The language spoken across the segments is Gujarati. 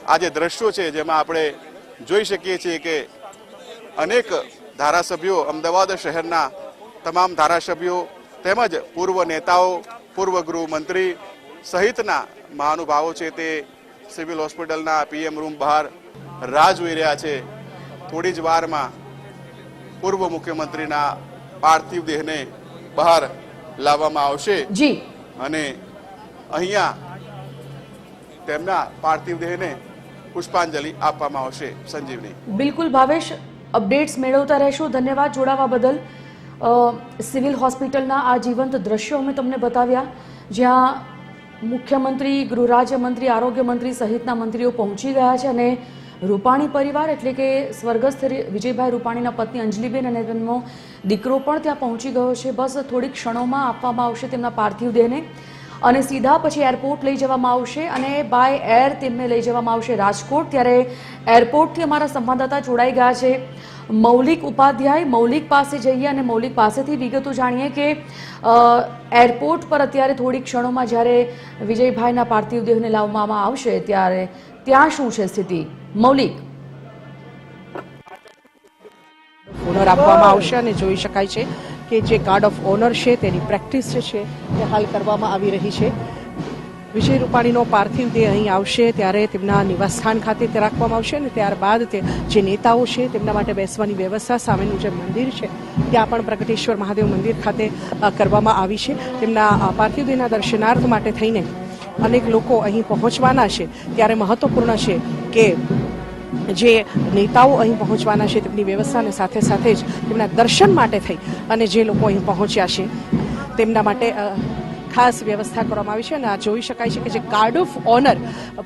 આ જે દ્રશ્યો છે જેમાં આપણે જોઈ શકીએ છીએ કે અનેક ધારાસભ્યો, અમદાવાદ શહેરના તમામ ધારાસભ્યો તેમજ પૂર્વ નેતાઓ, પૂર્વ ગૃહમંત્રી સહિતના મહાનુભાવો છે તે સિવિલ હોસ્પિટલના પીએમ રૂમ બહાર રાહ જોઈ રહ્યા છે। થોડી જ વારમાં પૂર્વ મુખ્યમંત્રીના પાર્થિવ દેહને બહાર લાવવામાં આવશે અને અહીંયા તેમના પાર્થિવ દેહને પુષ્પાંજલિ આપવામાં આવશે। સંજીવની, બિલકુલ ભાવેશ, અપડેટ્સ મેળવતા રહેશું। ધન્યવાદ જોડાવા બદલ। સિવિલ હોસ્પિટલના આ જીવંત દ્રશ્યો અમે તમને બતાવ્યા, જ્યાં મુખ્યમંત્રી, ગૃહ રાજ્યમંત્રી, આરોગ્ય મંત્રી સહિતના મંત્રીઓ પહોંચી ગયા છે અને રૂપાણી પરિવાર એટલે કે સ્વર્ગસ્થ વિજયભાઈ રૂપાણીના પત્ની અંજલિબેન અને તેમનો દીકરો પણ ત્યાં પહોંચી ગયો છે। બસ થોડીક ક્ષણોમાં આપવામાં આવશે તેમના પાર્થિવ દેહને અને સીધા પછી એરપોર્ટ લઈ જવામાં આવશે અને બાય એર તેમને લઈ જવામાં આવશે રાજકોટ। ત્યારે એરપોર્ટથી અમારા સંવાદદાતા જોડાઈ ગયા છે મૌલિક ઉપાધ્યાય। મૌલિક પાસે જઈએ અને મૌલિક પાસેથી વિગતો જાણીએ કે એરપોર્ટ પર અત્યારે થોડી ક્ષણોમાં જ્યારે વિજયભાઈના પાર્થિવ દેહને લાવવામાં આવશે ત્યારે ત્યાં શું છે સ્થિતિ? મૌલિક, ઓનર આપવામાં આવશે અને જોઈ શકાય છે કે જે ગાર્ડ ઓફ ઓનર છે તેની પ્રેક્ટિસ છે તે હાલ કરવામાં આવી રહી છે। વિજય રૂપાણીનો પાર્થિવ દેહ અહીં આવશે ત્યારે તેમના નિવાસસ્થાન ખાતે તે રાખવામાં આવશે અને ત્યારબાદ તે જે નેતાઓ છે તેમના માટે બેસવાની વ્યવસ્થા, સામેનું જે મંદિર છે ત્યાં પણ પ્રગટેશ્વર મહાદેવ મંદિર ખાતે કરવામાં આવી છે। તેમના પાર્થિવ દેહના દર્શનાર્થ માટે થઈને અનેક લોકો અહીં પહોંચવાના છે। ત્યારે મહત્વપૂર્ણ છે કે જે નેતાઓ અહીં પહોંચવાના છે તેમની વ્યવસ્થાને સાથે સાથે જ તેમના દર્શન માટે થઈ અને જે લોકો અહીં પહોંચ્યા છે તેમના માટે ખાસ વ્યવસ્થા કરવામાં આવી છે। અને આ જોઈ શકાય છે કે જે ગાર્ડ ઓફ ઓનર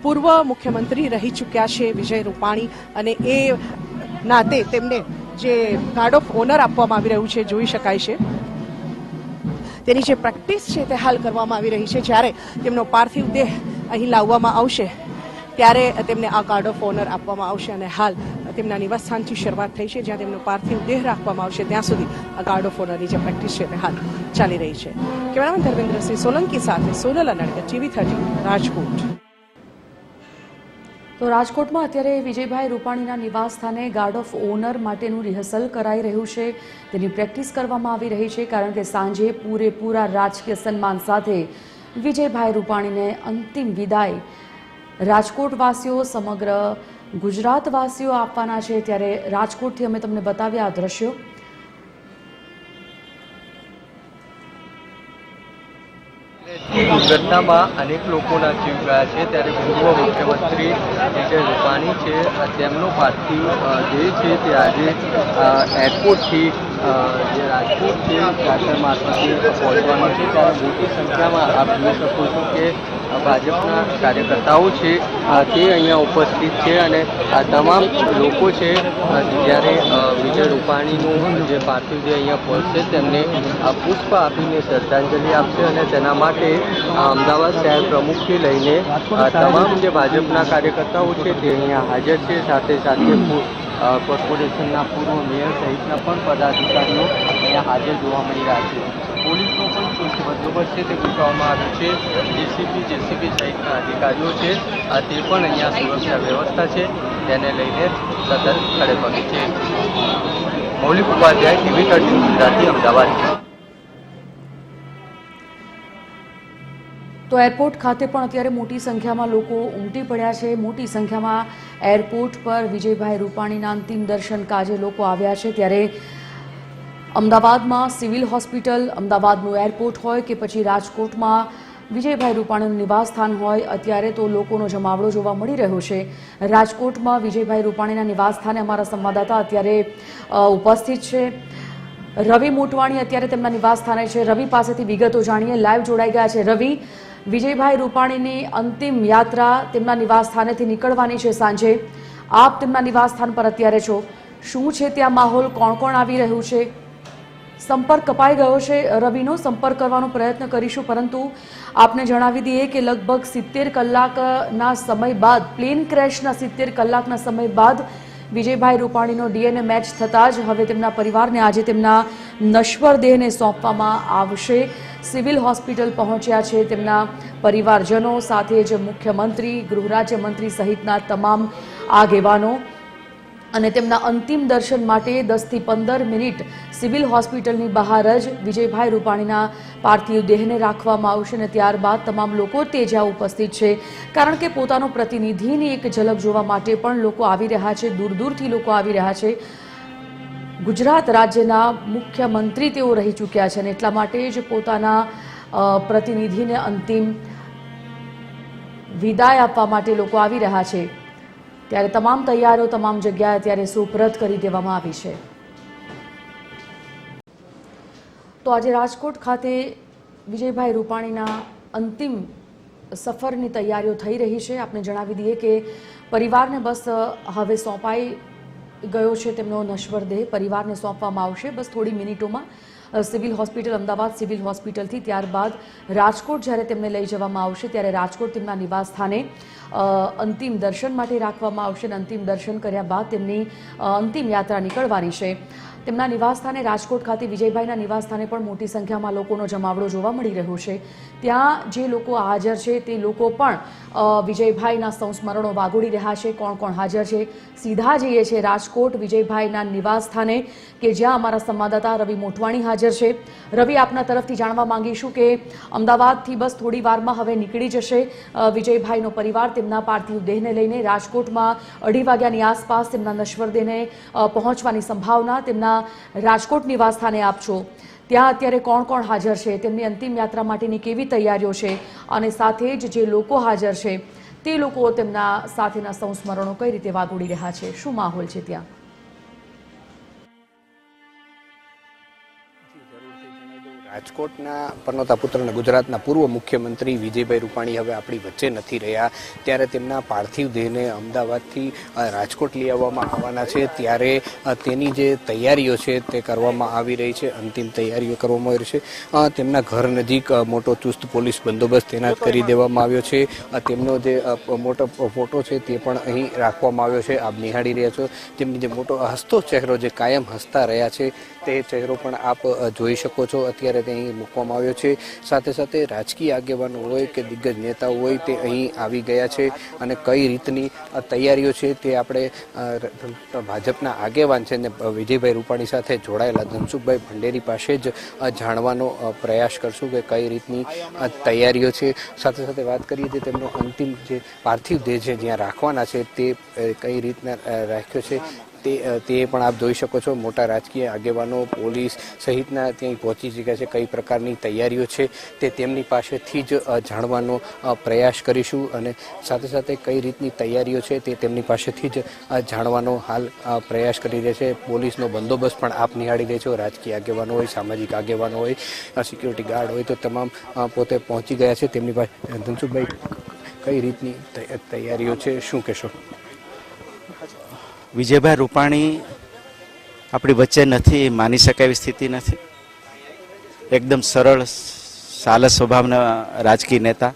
પૂર્વ મુખ્યમંત્રી રહી ચૂક્યા છે વિજય રૂપાણી અને એ નાતે તેમને જે ગાર્ડ ઓફ ઓનર આપવામાં આવી રહ્યું છે જોઈ શકાય છે તેની જે પ્રેક્ટિસ છે તે હાલ કરવામાં આવી રહી છે। જ્યારે તેમનો પાર્થિવ દેહ અહીં લાવવામાં આવશે ત્યારે તેમને આ ગાર્ડ ઓફ ઓનર આપવામાં આવશે અને હાલ તેમના નિવાસસ્થાનથી શરૂઆત થઈ છે જ્યાં તેમનો પાર્થિવ દેહ રાખવામાં આવશે ત્યાં સુધી આ ગાર્ડ ઓફ ઓનરની જે પ્રેક્ટિસ છે તે હાલ ચાલી રહી છે। કેમેરામેન ધર્મેન્દ્રસિંહ સોલંકી સાથે સોનલ અનાડકર, TV13 રાજકોટ। તો રાજકોટમાં અત્યારે વિજયભાઈ રૂપાણીના નિવાસ સ્થાને ગાર્ડ ઓફ ઓનર માટેનું રિહર્સલ કરાઈ રહ્યું છે, તેની પ્રેક્ટિસ કરવામાં આવી રહી છે કારણ કે સાંજે પૂરેપૂરા રાજકીય સન્માન સાથે વિજયભાઈ રૂપાણીને અંતિમ વિદાય રાજકોટવાસીઓ, સમગ્ર ગુજરાતવાસીઓ આપવાના છે। ત્યારે રાજકોટથી અમે તમને બતાવ્યા આ દ્રશ્યો। દુર્ઘટનામાં અનેક લોકોના જીવ ગયા છે ત્યારે પૂર્વ મુખ્યમંત્રી વિજય રૂપાણી છે તેમનો પાર્થિવ દેહ છે તે આજે એરપોર્ટથી જે રાજકોટ છે ચાર્ટર મારફતે પહોંચવાનો છે। ત્યારે મોટી સંખ્યામાં આપ જોઈ શકો છો કે ભાજપના કાર્યકર્તાઓ છે તે અહીંયા ઉપસ્થિત છે અને આ તમામ લોકો છે જ્યારે વિજય રૂપાણીનું જે પાર્થિવ દેહ અહીંયા પહોંચશે તેમને પુષ્પ આપીને શ્રદ્ધાંજલિ આપશે અને તેના માટે અમદાવાદ શહેર પ્રમુખથી લઈને તમામ જે ભાજપના કાર્યકર્તાઓ છે તે અહીંયા હાજર છે। સાથે સાથે કોર્પોરેશનના પૂર્વ મેયર સહિતના પણ પદાધિકારીઓ અહીંયા હાજર જોવા મળી રહ્યા છે। પોલીસનો પણ ચુસ્ત બંદોબસ્ત છે તે ગોઠવવામાં આવ્યો છે। જેસીબી સહિતના અધિકારીઓ છે તે પણ અહીંયા સુરક્ષા વ્યવસ્થા છે તેને લઈને સતત ખડે પગે છે। મૌલિક ઉપાધ્યાય, TV13 ગુજરાતી, અમદાવાદ। તો એરપોર્ટ ખાતે પણ અત્યારે મોટી સંખ્યામાં લોકો ઉમટી પડ્યા છે। મોટી સંખ્યામાં એરપોર્ટ પર વિજયભાઈ રૂપાણીના અંતિમ દર્શન કાજે લોકો આવ્યા છે। ત્યારે અમદાવાદમાં સિવિલ હોસ્પિટલ, અમદાવાદનું એરપોર્ટ હોય કે પછી રાજકોટમાં વિજયભાઈ રૂપાણીનું નિવાસસ્થાન હોય, અત્યારે તો લોકોનો જમાવડો જોવા મળી રહ્યો છે। રાજકોટમાં વિજયભાઈ રૂપાણીના નિવાસસ્થાને અમારા સંવાદદાતા અત્યારે ઉપસ્થિત છે। રવિ મોટવાણી અત્યારે તેમના નિવાસસ્થાને છે। રવિ પાસેથી વિગતો જાણીએ, લાઈવ જોડાઈ ગયા છે। રવિ, વિજયભાઈ રૂપાણીની અંતિમ યાત્રા તેમના નિવાસસ્થાનેથી નીકળવાની છે સાંજે। આપ તેમના નિવાસસ્થાન પર અત્યારે છો, શું છે ત્યાં માહોલ? કોણ કોણ આવી રહ્યું છે? સંપર્ક કપાઈ ગયો છે રવિનો, સંપર્ક કરવાનો પ્રયત્ન કરીશું, પરંતુ આપને જણાવી દઈએ કે લગભગ 70 કલાકના સમય બાદ, પ્લેન ક્રેશના 70 કલાકના સમય બાદ વિજયભાઈ રૂપાણીનો ડીએનએ મેચ થતાં જ હવે તેમના પરિવારને આજે તેમના નશ્વર દેહને સોંપવામાં આવશે। સિવિલ હોસ્પિટલ પહોંચ્યા છે તેમના પરિવારજનો, સાથે જ મુખ્યમંત્રી, ગૃહ રાજ્યમંત્રી સહિતના તમામ આગેવાનો, અને તેમના અંતિમ દર્શન માટે 10 થી 15 મિનિટ સિવિલ હોસ્પિટલની બહાર જ વિજયભાઈ રૂપાણીના પાર્થિવ દેહને રાખવામાં આવશે અને ત્યારબાદ તમામ લોકો તે જ્યાં ઉપસ્થિત છે, કારણ કે પોતાનો પ્રતિનિધિની એક ઝલક જોવા માટે પણ લોકો આવી રહ્યા છે, દૂર દૂરથી લોકો આવી રહ્યા છે. ગુજરાત રાજ્યના મુખ્યમંત્રી તેઓ રહી ચૂક્યા છે અને એટલા માટે જ પોતાના પ્રતિનિધિને અંતિમ વિદાય આપવા માટે લોકો આવી રહ્યા છે. ત્યારે તમામ તૈયારીઓ તમામ જગ્યાએ ત્યારે સુપ્રત કરી દેવામાં આવી છે. તો આજે રાજકોટ ખાતે વિજયભાઈ રૂપાણીના અંતિમ સફરની તૈયારીઓ થઈ રહી છે. આપને જણાવી દઈએ કે પરિવારને બસ હવે સોંપાઈ ગયો છે તેમનો નશ્વર દેહ, પરિવારને સોંપવામાં આવશે બસ થોડી મિનિટોમાં સિવિલ હોસ્પિટલ, અમદાવાદ સિવિલ હોસ્પિટલથી. ત્યારબાદ રાજકોટ જ્યારે તેમને લઈ જવામાં આવશે ત્યારે રાજકોટ તેમના નિવાસ સ્થાને અંતિમ દર્શન માટે રાખવામાં આવશે અને અંતિમ દર્શન કર્યા બાદ તેમની અંતિમ યાત્રા નીકળવાની છે. તેમના નિવાસસ્થાને રાજકોટ ખાતે વિજયભાઈના નિવાસસ્થાને પણ મોટી સંખ્યામાં લોકોનો જમાવડો જોવા મળી રહ્યો છે. ત્યાં જે લોકો હાજર છે તે લોકો પણ વિજયભાઈના સંસ્મરણો વાગોળી રહ્યા છે. કોણ કોણ હાજર છે, સીધા જઈએ છે રાજકોટ વિજયભાઈના નિવાસસ્થાને કે જ્યાં અમારા સંવાદદાતા રવિ મોટવાણી હાજર છે. રવિ, આપના તરફથી જાણવા માંગીશું કે અમદાવાદથી બસ થોડી વારમાં હવે નીકળી જશે વિજયભાઈનો પરિવાર તેમના પાર્થિવ દેહને લઈને. રાજકોટમાં 2:30 વાગ્યાની આસપાસ તેમના નશ્વર દેહને પહોંચવાની સંભાવના. તેમના રાજકોટ નિવાસ સ્થાને આપ છો, ત્યાં અત્યારે કોણ કોણ હાજર છે, તેમની અંતિમ યાત્રા માટેની કેવી તૈયારીઓ છે અને સાથે જ જે લોકો હાજર છે તે લોકો તેમના સાથેના સંસ્મરણો કઈ રીતે વાગોળી રહ્યા છે, શું માહોલ છે ત્યાં? રાજકોટના પનોતા પુત્ર અને ગુજરાતના પૂર્વ મુખ્યમંત્રી વિજયભાઈ રૂપાણી હવે આપણી વચ્ચે નથી રહ્યા, ત્યારે તેમના પાર્થિવ દેહને અમદાવાદથી રાજકોટ લઈ આવવાના છે. ત્યારે તેની જે તૈયારીઓ છે તે કરવામાં આવી રહી છે, અંતિમ તૈયારીઓ કરવામાં આવી રહી છે. તેમના ઘર નજીક મોટો ચુસ્ત પોલીસ બંદોબસ્ત તૈનાત કરી દેવામાં આવ્યો છે. તેમનો જે મોટો ફોટો છે તે પણ અહીં રાખવામાં આવ્યો છે. આપ નિહાળી રહ્યા છો તેમની જે મોટો હસતો ચહેરો, જે કાયમ હસતા રહ્યા છે તે ચહેરો પણ આપ જોઈ શકો છો. અત્યારે તે અહીં મૂકવામાં આવ્યો છે. સાથે સાથે રાજકીય આગેવાનો હોય કે દિગ્ગજ નેતાઓ હોય તે અહીં આવી ગયા છે અને કઈ રીતની તૈયારીઓ છે તે આપણે ભાજપના આગેવાન છે ને વિજયભાઈ રૂપાણી સાથે જોડાયેલા ધનસુખભાઈ ભંડેરી પાસે જ જાણવાનો પ્રયાસ કરશું કે કઈ રીતની તૈયારીઓ છે. સાથે સાથે વાત કરીએ કે તેમનો અંતિમ જે પાર્થિવ દેહ છે જ્યાં રાખવાના છે તે કઈ રીતના રાખ્યો છે તે પણ આપ જોઈ શકો છો. મોટા રાજકીય આગેવાનો, પોલીસ સહિતના ત્યાં પહોંચી ચૂક્યા છે. કઈ પ્રકારની તૈયારીઓ છે તે તેમની પાસેથી જ જાણવાનો પ્રયાસ કરીશું અને સાથે સાથે કઈ રીતની તૈયારીઓ છે તે તેમની પાસેથી જ જાણવાનો હાલ પ્રયાસ કરી રહ્યા છે. પોલીસનો બંદોબસ્ત પણ આપ નિહાળી રહ્યા છો. રાજકીય આગેવાનો હોય, સામાજિક આગેવાનો હોય, સિક્યુરિટી ગાર્ડ હોય, તો તમામ પોતે પહોંચી ગયા છે તેમની પાસે. ધનસુખભાઈ, કઈ રીતની તૈયારીઓ છે, શું કહેશો? વિજયભાઈ રૂપાણી આપણી વચ્ચે નથી, માની શકાય એવી સ્થિતિ નથી. એકદમ સરળ, સાલસ સ્વભાવના રાજકીય નેતા,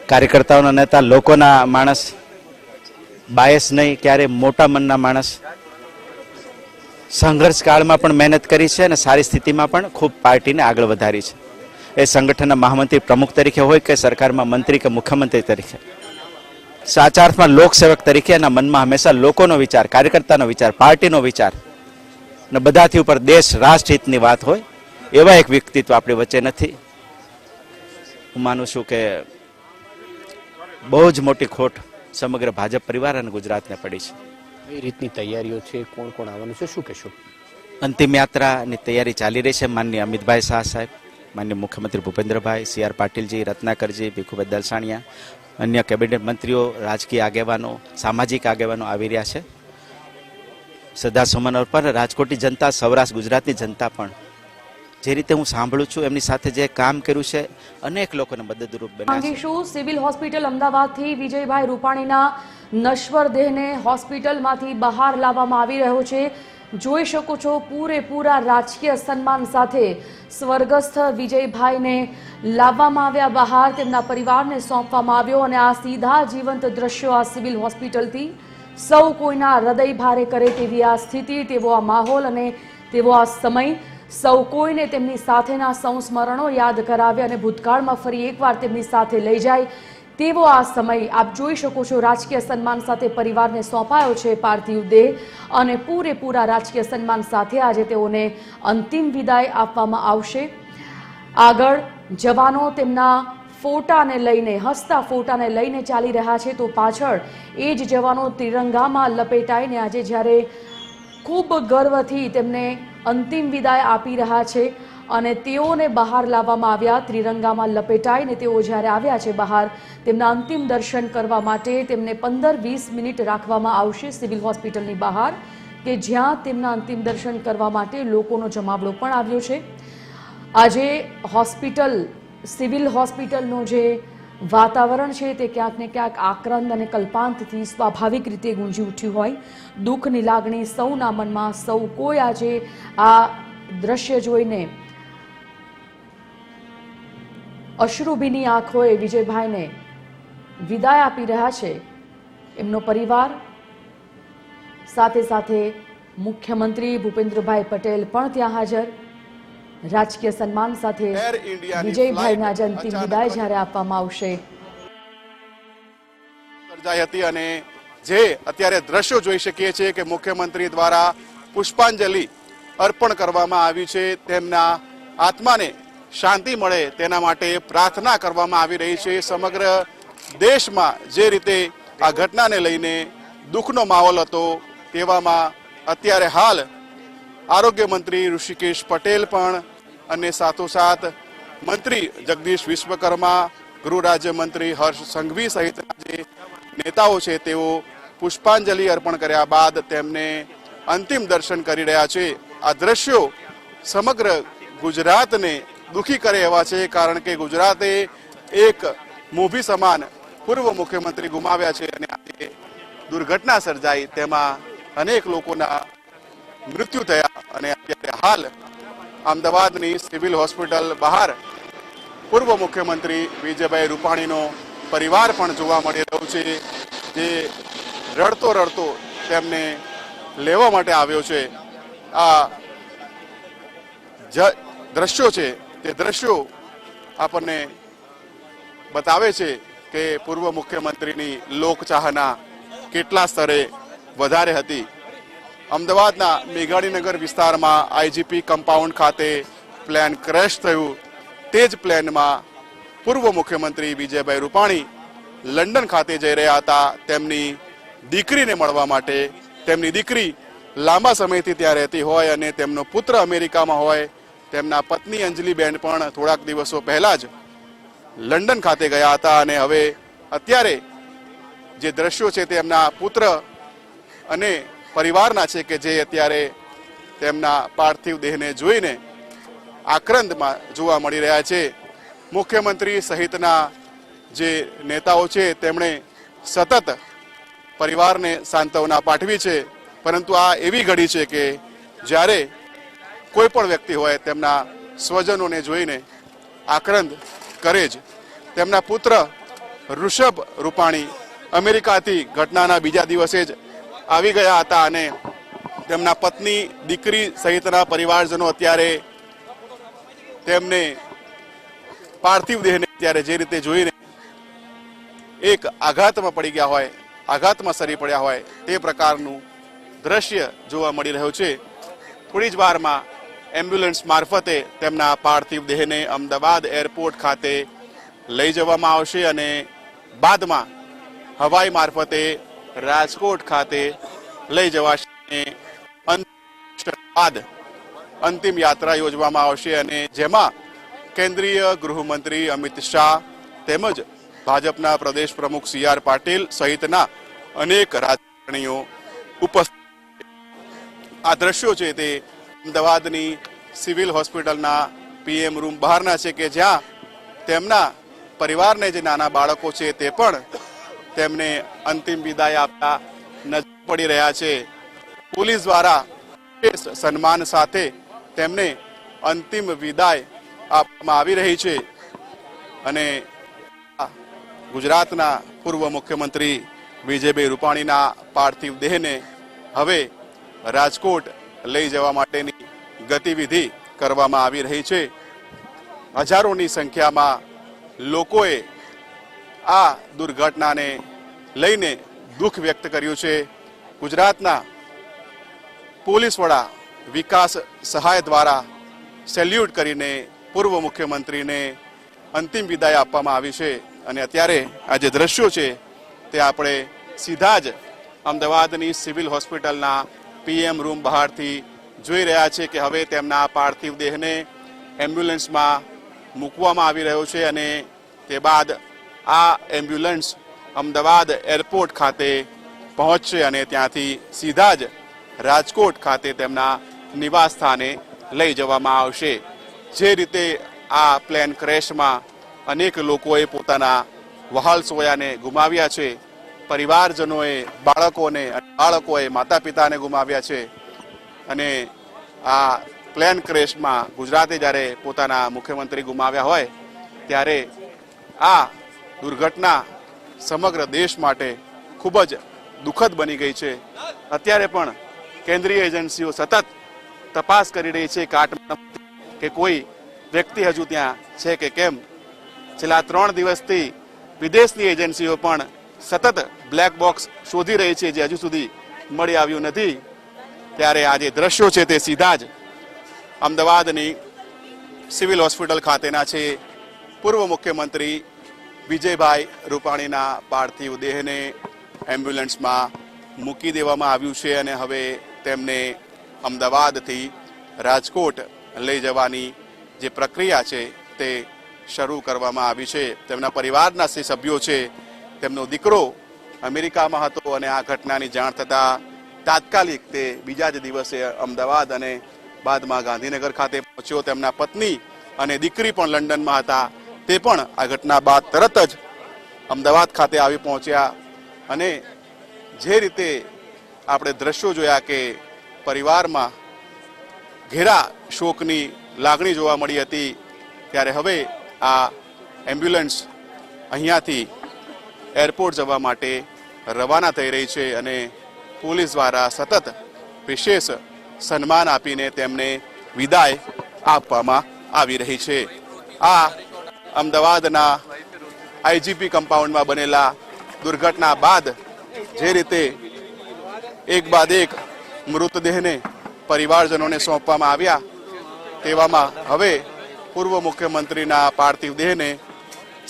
કાર્યકર્તાઓના નેતા, લોકોના માણસ, બાયસ નહીં, ક્યારે મોટા મનના માણસ. સંઘર્ષ કાળમાં પણ મહેનત કરી છે અને સારી સ્થિતિમાં પણ ખૂબ પાર્ટીને આગળ વધારી છે. એ સંગઠનના મહામંત્રી પ્રમુખ તરીકે હોય કે સરકારમાં મંત્રી કે મુખ્યમંત્રી તરીકે, સાચા અર્થમાં લોકસેવક તરીકે એના મનમાં હંમેશા લોકોનો વિચાર, કાર્યકર્તાનો વિચાર, પાર્ટીનો વિચાર અને બધાથી ઉપર દેશ રાષ્ટ્રહિતની વાત હોય એવા એક વ્યક્તિત્વ આપણી વચ્ચે નથી. હું માનું છું કે બહુ જ મોટી ખોટ સમગ્ર ભાજપ પરિવાર અને ગુજરાતને પડી છે. કઈ રીતની તૈયારીઓ છે, કોણ કોણ આવવાનું છે, શું કહેશો? અંતિમ યાત્રાની તૈયારી ચાલી રહી છે. માનનીય અમિતભાઈ શાહ સાહેબ, માનનીય મુખ્યમંત્રી ભૂપેન્દ્રભાઈ, CR પાટીલજી, રત્નાકરજી, ભીખુભાઈ દલસાણિયા, અન્ય કેબિનેટ મંત્રીઓ, રાજકીય આગેવાનો, સામાજિક આગેવાનો આવી રહ્યા છે. શ્રદ્ધાસુમન અર્પણ રાજકોટની જનતા, સૌરાષ્ટ્ર ગુજરાતની જનતા પણ જે રીતે હું સાંભળું છું એમની સાથે જે કામ કર્યું છે અનેક લોકોને મદદરૂપ બન્યા છે. સિવિલ હોસ્પિટલ અમદાવાદથી વિજયભાઈ રૂપાણીના નશ્વર દેહને હોસ્પિટલમાંથી બહાર લાવવામાં આવી રહ્યો છે. જોઈ શકો છો પૂરેપૂરા રાજકીય સન્માન સાથે સ્વર્ગસ્થ વિજયભાઈને લાવવામાં આવ્યા બહાર, તેમના પરિવારને સોંપવામાં આવ્યો અને આ સીધા જીવંત દ્રશ્યો આ સિવિલ હોસ્પિટલથી સૌ કોઈના હૃદય ભારે કરે તેવી આ સ્થિતિ, તેવો આ માહોલ અને તેવો આ સમય. સૌ કોઈને તેમની સાથેના સંસ્મરણો યાદ કરાવે અને ભૂતકાળમાં ફરી એકવાર તેમની સાથે લઈ જાય તેવો આ સમય આપ જોઈ શકો છો. રાજકીય સન્માન સાથે પરિવારને સોંપાયો છે પાર્થિવ દેહ અને પૂરેપૂરા રાજકીય સન્માન સાથે આજે તેઓને અંતિમ વિદાય આપવામાં આવશે. આગળ જવાનો તેમના ફોટાને લઈને હસતા ફોટાને લઈને ચાલી રહ્યા છે તો પાછળ એ જ જવાનો ત્રિરંગામાં લપેટાઈને આજે જ્યારે ખૂબ ગર્વથી તેમને અંતિમ વિદાય આપી રહ્યા છે અને તેઓને બહાર લાવવામાં આવ્યા. ત્રિરંગામાં લપેટાઈને તેઓ જ્યારે આવ્યા છે બહાર તેમના અંતિમ દર્શન કરવા માટે તેમને 15-20 મિનિટ રાખવામાં આવશે સિવિલ હોસ્પિટલની બહાર કે જ્યાં તેમના અંતિમ દર્શન કરવા માટે લોકોનો જમાવડો પણ આવ્યો છે. આજે હોસ્પિટલ સિવિલ હોસ્પિટલનો જે વાતાવરણ છે તે ક્યાંક ને ક્યાંક આક્રંદ અને કલ્પાંતથી સ્વાભાવિક રીતે ગુંજી ઉઠ્યું હોય. દુઃખની લાગણી સૌના મનમાં, સૌ કોઈ આજે આ દ્રશ્ય જોઈને અશ્રુભીની આંખોએ વિજયભાઈને વિદાય આપી રહ્યા છે. એમનો પરિવાર સાથે સાથે મુખ્યમંત્રી ભૂપેન્દ્રભાઈ પટેલ પણ ત્યાં હાજર. રાજકીય સન્માન સાથે એર ઇન્ડિયાની વિજયભાઈને આજે ફ્લાઇટ અંતિમ અચાનક વિદાય જ્યારે આપવામાં આવશે. સર્જાઈ હતી અને જે અત્યારે દ્રશ્યો જોઈ શકીએ છીએ કે મુખ્યમંત્રી દ્વારા પુષ્પાંજલિ અર્પણ કરવામાં આવી છે. તેમના આત્માને શાંતિ મળે તેના માટે પ્રાર્થના કરવામાં આવી રહી છે. સમગ્ર દેશમાં જે રીતે આ ઘટનાને લઈને દુઃખનો માહોલ હતો તેવામાં અત્યારે હાલ આરોગ્ય મંત્રી ઋષિકેશ પટેલ પણ અને સાથોસાથ મંત્રી જગદીશ વિશ્વકર્મા, ગૃહ રાજ્ય મંત્રી હર્ષ સંઘવી સહિતના જે નેતાઓ છે તેઓ પુષ્પાંજલિ અર્પણ કર્યા બાદ તેમને અંતિમ દર્શન કરી રહ્યા છે. આ દ્રશ્યો સમગ્ર ગુજરાતને દુઃખી કરે એવા છે કારણ કે ગુજરાતે એક મોભી સમાન પૂર્વ મુખ્યમંત્રી ગુમાવ્યા છે અને આજે દુર્ઘટના સર્જાઈ તેમાં અનેક લોકોના મૃત્યુ થયા અને અત્યારે હાલ અમદાવાદની સિવિલ હોસ્પિટલ બહાર પૂર્વ મુખ્યમંત્રી વિજયભાઈ રૂપાણીનો પરિવાર પણ જોવા મળી રહ્યો છે જે રડતો રડતો તેમને લેવા માટે આવ્યો છે. આ દ્રશ્યો છે તે દ્રશ્યો આપણને બતાવે છે કે પૂર્વ મુખ્યમંત્રીની લોકચાહના કેટલા સ્તરે વધારે હતી. અમદાવાદના મેઘાણીનગર વિસ્તારમાં આઈજીપી કમ્પાઉન્ડ ખાતે પ્લેન ક્રેશ થયું. તે જ પ્લેનમાં પૂર્વ મુખ્યમંત્રી વિજયભાઈ રૂપાણી લંડન ખાતે જઈ રહ્યા હતા તેમની દીકરીને મળવા માટે. તેમની દીકરી લાંબા સમયથી ત્યાં રહેતી હોય અને તેમનો પુત્ર અમેરિકામાં હોય. તેમના પત્ની અંજલિબેન પણ થોડાક દિવસો પહેલા જ લંડન ખાતે ગયા હતા અને હવે અત્યારે જે દ્રશ્યો છે તેમના પુત્ર અને પરિવારના છે કે જે અત્યારે તેમના પાર્થિવ દેહને જોઈને આક્રંદમાં જોવા મળી રહ્યા છે. મુખ્યમંત્રી સહિતના જે નેતાઓ છે તેમણે સતત પરિવારને સાંત્વના પાઠવી છે પરંતુ આ એવી ઘડી છે કે જ્યારે કોઈ પણ વ્યક્તિ હોય તેમના સ્વજનોને જોઈને આક્રંદ કરે જ. તેમના પુત્ર ઋષભ રૂપાણી અમેરિકાથી ઘટનાના બીજા દિવસે જ આવી ગયા હતા અને તેમના પત્ની, દીકરી સહિતના પરિવારજનો અત્યારે તેમને પાર્થિવ દેહને અત્યારે જે રીતે જોઈને એક આઘાતમાં પડી ગયા હોય, આઘાતમાં સરી પડ્યા હોય તે પ્રકારનું દ્રશ્ય જોવા મળી રહ્યું છે. થોડી જ વારમાં એમ્બ્યુલન્સ મારફતે તેમના પાર્થિવ દેહને અમદાવાદ એરપોર્ટ ખાતે લઈ જવામાં આવશે અને બાદમાં હવાઈ મારફતે રાજકોટ ખાતે લઈ જવાશે. બાદ અંતિમ યાત્રા યોજવામાં આવશે અને જેમાં કેન્દ્રીય ગૃહમંત્રી અમિત શાહ તેમજ ભાજપના પ્રદેશ પ્રમુખ CR પાટીલ સહિતના અનેક રાજકારણીઓ ઉપસ્થિત. આ દ્રશ્યો છે તે અમદાવાદની સિવિલ હોસ્પિટલના PM રૂમ બહારના છે કે જ્યાં તેમના પરિવારને જે નાના બાળકો છે તે પણ તેમને અંતિમ વિદાય આપતા નજર પડી રહ્યા છે. પોલીસ દ્વારા સન્માન સાથે તેમને અંતિમ વિદાય આપવામાં આવી રહી છે અને ગુજરાતના પૂર્વ મુખ્યમંત્રી વિજયભાઈ રૂપાણીના પાર્થિવ દેહને હવે રાજકોટ લઈ જવા માટેની ગતિવિધિ કરવામાં આવી રહી છે। હજારોની સંખ્યામાં લોકોએ આ દુર્ઘટનાને લઈને દુઃખ વ્યક્ત કર્યું છે। ગુજરાતના પોલીસ વડા વિકાસ સહાય દ્વારા સેલ્યુટ કરીને પૂર્વ મુખ્યમંત્રીને અંતિમ વિદાય આપવામાં આવી છે અને અત્યારે આ જે દ્રશ્યો છે તે આપણે સીધા જ અમદાવાદની સિવિલ હોસ્પિટલના પીએમ રૂમ બહારથી જોઈ રહ્યા છે કે હવે તેમના પાર્થિવ દેહને એમ્બ્યુલન્સમાં મૂકવામાં આવી રહ્યો છે અને તે બાદ આ એમ્બ્યુલન્સ અમદાવાદ એરપોર્ટ ખાતે પહોંચશે અને ત્યાંથી સીધા જ રાજકોટ ખાતે તેમના નિવાસ સ્થાને લઈ જવામાં આવશે। જે રીતે આ પ્લેન ક્રેશમાં અનેક લોકોએ પોતાના વહાલ સોયાને ગુમાવ્યા છે, પરિવારજનોએ બાળકોએ માતા પિતાને ગુમાવ્યા છે અને આ પ્લેન ક્રેશમાં ગુજરાતે જ્યારે પોતાના મુખ્યમંત્રી ગુમાવ્યા હોય ત્યારે આ દુર્ઘટના સમગ્ર દેશ માટે ખૂબ જ દુઃખદ બની ગઈ છે। અત્યારે પણ કેન્દ્રીય એજન્સીઓ સતત તપાસ કરી રહી છે કે કોઈ વ્યક્તિ હજુ ત્યાં છે કે કેમ। છેલ્લા 3 દિવસથી વિદેશની એજન્સીઓ પણ સતત બ્લેક બોક્સ શોધી રહી છે જે હજુ સુધી મળી આવ્યું નથી। ત્યારે આ જે દ્રશ્યો છે તે સીધા જ અમદાવાદની સિવિલ હોસ્પિટલ ખાતેના છે। પૂર્વ મુખ્યમંત્રી વિજયભાઈ રૂપાણીના પાર્થિવ દેહને એમ્બ્યુલન્સમાં મૂકી દેવામાં આવ્યું છે અને હવે તેમને અમદાવાદથી રાજકોટ લઈ જવાની જે પ્રક્રિયા છે તે શરૂ કરવામાં આવી છે। તેમના પરિવારના જે સભ્યો છે, તેમનો દીકરો અમેરિકામાં હતો અને આ ઘટનાની જાણ થતાં તાત્કાલિક તે બીજા જ દિવસે અમદાવાદ અને બાદમાં ગાંધીનગર ખાતે પહોંચ્યો। તેમના પત્ની અને દીકરી પણ લંડનમાં હતા, તે પણ આ ઘટના બાદ તરત જ અમદાવાદ ખાતે આવી પહોંચ્યા અને જે રીતે આપણે દ્રશ્યો જોયા કે પરિવારમાં ઘેરા શોકની લાગણી જોવા મળી હતી, ત્યારે હવે આ એમ્બ્યુલન્સ અહીંયાથી એરપોર્ટ જવા માટે રવાના થઈ રહી છે અને પોલીસ દ્વારા સતત વિશેષ સન્માન આપીને તેમને વિદાય આપવામાં આવી રહી છે। આ અમદાવાદના આઈજીપી કમ્પાઉન્ડમાં બનેલા દુર્ઘટના બાદ જે રીતે એક બાદ એક મૃતદેહને પરિવારજનોને સોંપવામાં આવ્યા, તેવામાં હવે પૂર્વ મુખ્યમંત્રીના પાર્થિવ દેહને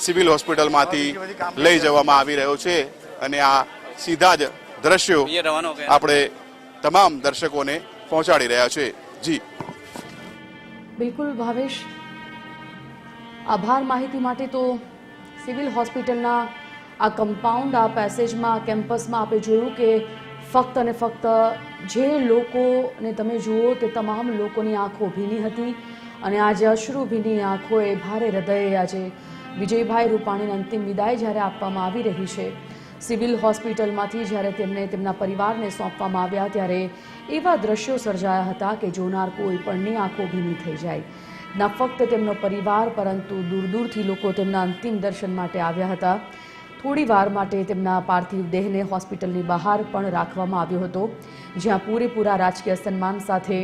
સિવિલ હોસ્પિટલમાંથી લઈ જવામાં આવી રહ્યો છે અને આ સીધા જ દ્રશ્યો આપણે તમામ દર્શકોને પહોંચાડી રહ્યા છે। જી બિલકુલ ભાવેશ, આભાર માહિતી માટે। તો સિવિલ હોસ્પિટલના આ કમ્પાઉન્ડ, આ પેસેજમાં, કેમ્પસમાં આપણે જોયું કે ફક્ત અને ફક્ત જે લોકોને તમે જુઓ તે તમામ લોકોની આંખો ભીની હતી અને આજે અશ્રુભીની આંખોએ ભારે હૃદયે આજે વિજયભાઈ રૂપાણીને અંતિમ વિદાય જ્યારે આપવામાં આવી રહી છે, સિવિલ હોસ્પિટલમાંથી જ્યારે તેમને તેમના પરિવારને સોંપવામાં આવ્યા ત્યારે એવા દ્રશ્યો સર્જાયા હતા કે જોનાર કોઈ પણની આંખો ભીની થઈ જાય। ન ફક્ત તેમનો પરિવાર પરંતુ દૂર દૂરથી લોકો તેમના અંતિમ દર્શન માટે આવ્યા હતા। થોડી વાર માટે તેમના પાર્થિવ દેહને હોસ્પિટલની બહાર પણ રાખવામાં આવ્યો હતો, જ્યાં પૂરેપૂરા રાજકીય સન્માન સાથે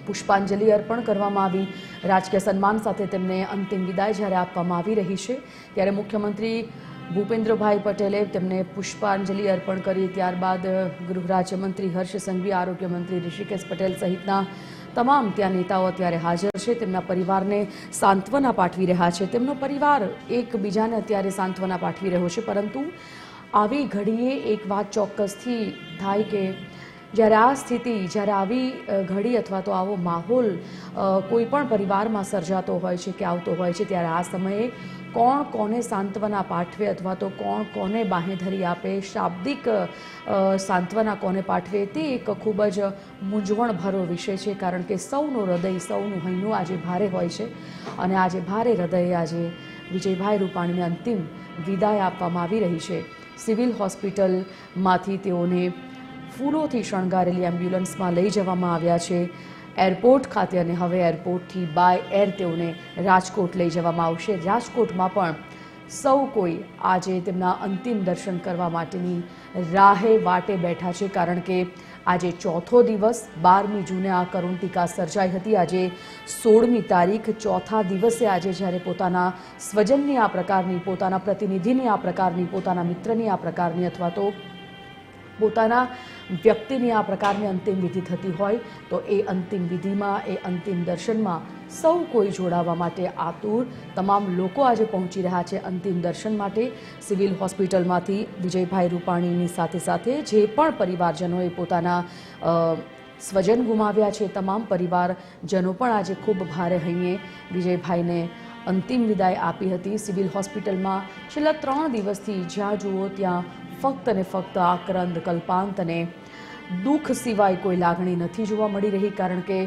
પુષ્પાંજલિ અર્પણ કરવામાં આવી। રાજકીય સન્માન સાથે તેમને અંતિમ વિદાય જ્યારે આપવામાં આવી રહી છે ત્યારે મુખ્યમંત્રી ભૂપેન્દ્રભાઈ પટેલે તેમને પુષ્પાંજલિ અર્પણ કરી। ત્યારબાદ ગૃહ રાજ્યમંત્રી હર્ષ સંઘવી, આરોગ્ય મંત્રી ઋષિકેશ પટેલ સહિતના તમામ ત્યાં નેતાઓ અત્યારે હાજર છે, તેમના પરિવારને સાંત્વના પાઠવી રહ્યા છે। તેમનો પરિવાર એકબીજાને અત્યારે સાંત્વના પાઠવી રહ્યો છે, પરંતુ આવી ઘડીએ એક વાત ચોક્કસથી થાય કે જ્યારે આ સ્થિતિ, જ્યારે આવી ઘડી અથવા તો આવો માહોલ કોઈ પણ પરિવારમાં સર્જાતો હોય છે કે આવતો હોય છે, ત્યારે આ સમયે કોણ કોને સાંત્વના પાઠવે અથવા તો કોણ કોને બાંહેધરી આપે, શાબ્દિક સાંત્વના કોને પાઠવે, તે એક ખૂબ જ મૂંઝવણભરો વિષય છે। કારણ કે સૌનું હૃદય, સૌનું હૈયું આજે ભારે હોય છે અને આજે ભારે હૃદયે આજે વિજયભાઈ રૂપાણીને અંતિમ વિદાય આપવામાં આવી રહી છે। સિવિલ હોસ્પિટલમાંથી તેઓને ફૂલોથી શણગારેલી એમ્બ્યુલન્સમાં લઈ જવામાં આવ્યા છે એરપોર્ટ ખાતે અને હવે એરપોર્ટથી બાય એર તેઓને રાજકોટ લઈ જવામાં આવશે। રાજકોટમાં પણ સૌ કોઈ આજે તેમના અંતિમ દર્શન કરવા માટેની રાહે વાટે બેઠા છે, કારણ કે આજે ચોથો દિવસ 12મી જૂને આ કરુણટિકા સર્જાઈ હતી. આજે 16મી તારીખ, ચોથા દિવસે આજે જ્યારે પોતાના સ્વજનની આ પ્રકારની, પોતાના પ્રતિનિધિની આ પ્રકારની, પોતાના મિત્રની આ પ્રકારની અથવા તો પોતાના વ્યક્તિની આ પ્રકારની અંતિમ વિધિ થતી હોય તો એ અંતિમ વિધિમાં, એ અંતિમ દર્શનમાં સૌ કોઈ જોડાવા માટે આતુર. તમામ લોકો આજે પહોંચી રહ્યા છે અંતિમ દર્શન માટે. સિવિલ હોસ્પિટલમાંથી વિજયભાઈ રૂપાણીની સાથે સાથે જે પણ પરિવારજનોએ પોતાના સ્વજન ગુમાવ્યા છે, તમામ પરિવારજનો પણ આજે ખૂબ ભારે હૈયે વિજયભાઈને અંતિમ વિદાય આપી હતી. સિવિલ હોસ્પિટલમાં છેલ્લા 3 દિવસથી જ્યાં જુઓ ત્યાં ફક્ત ને ફક્ત આક્રંદ, કલ્પાંત અને દુઃખ સિવાય કોઈ લાગણી નથી જોવા મળી રહી. કારણ કે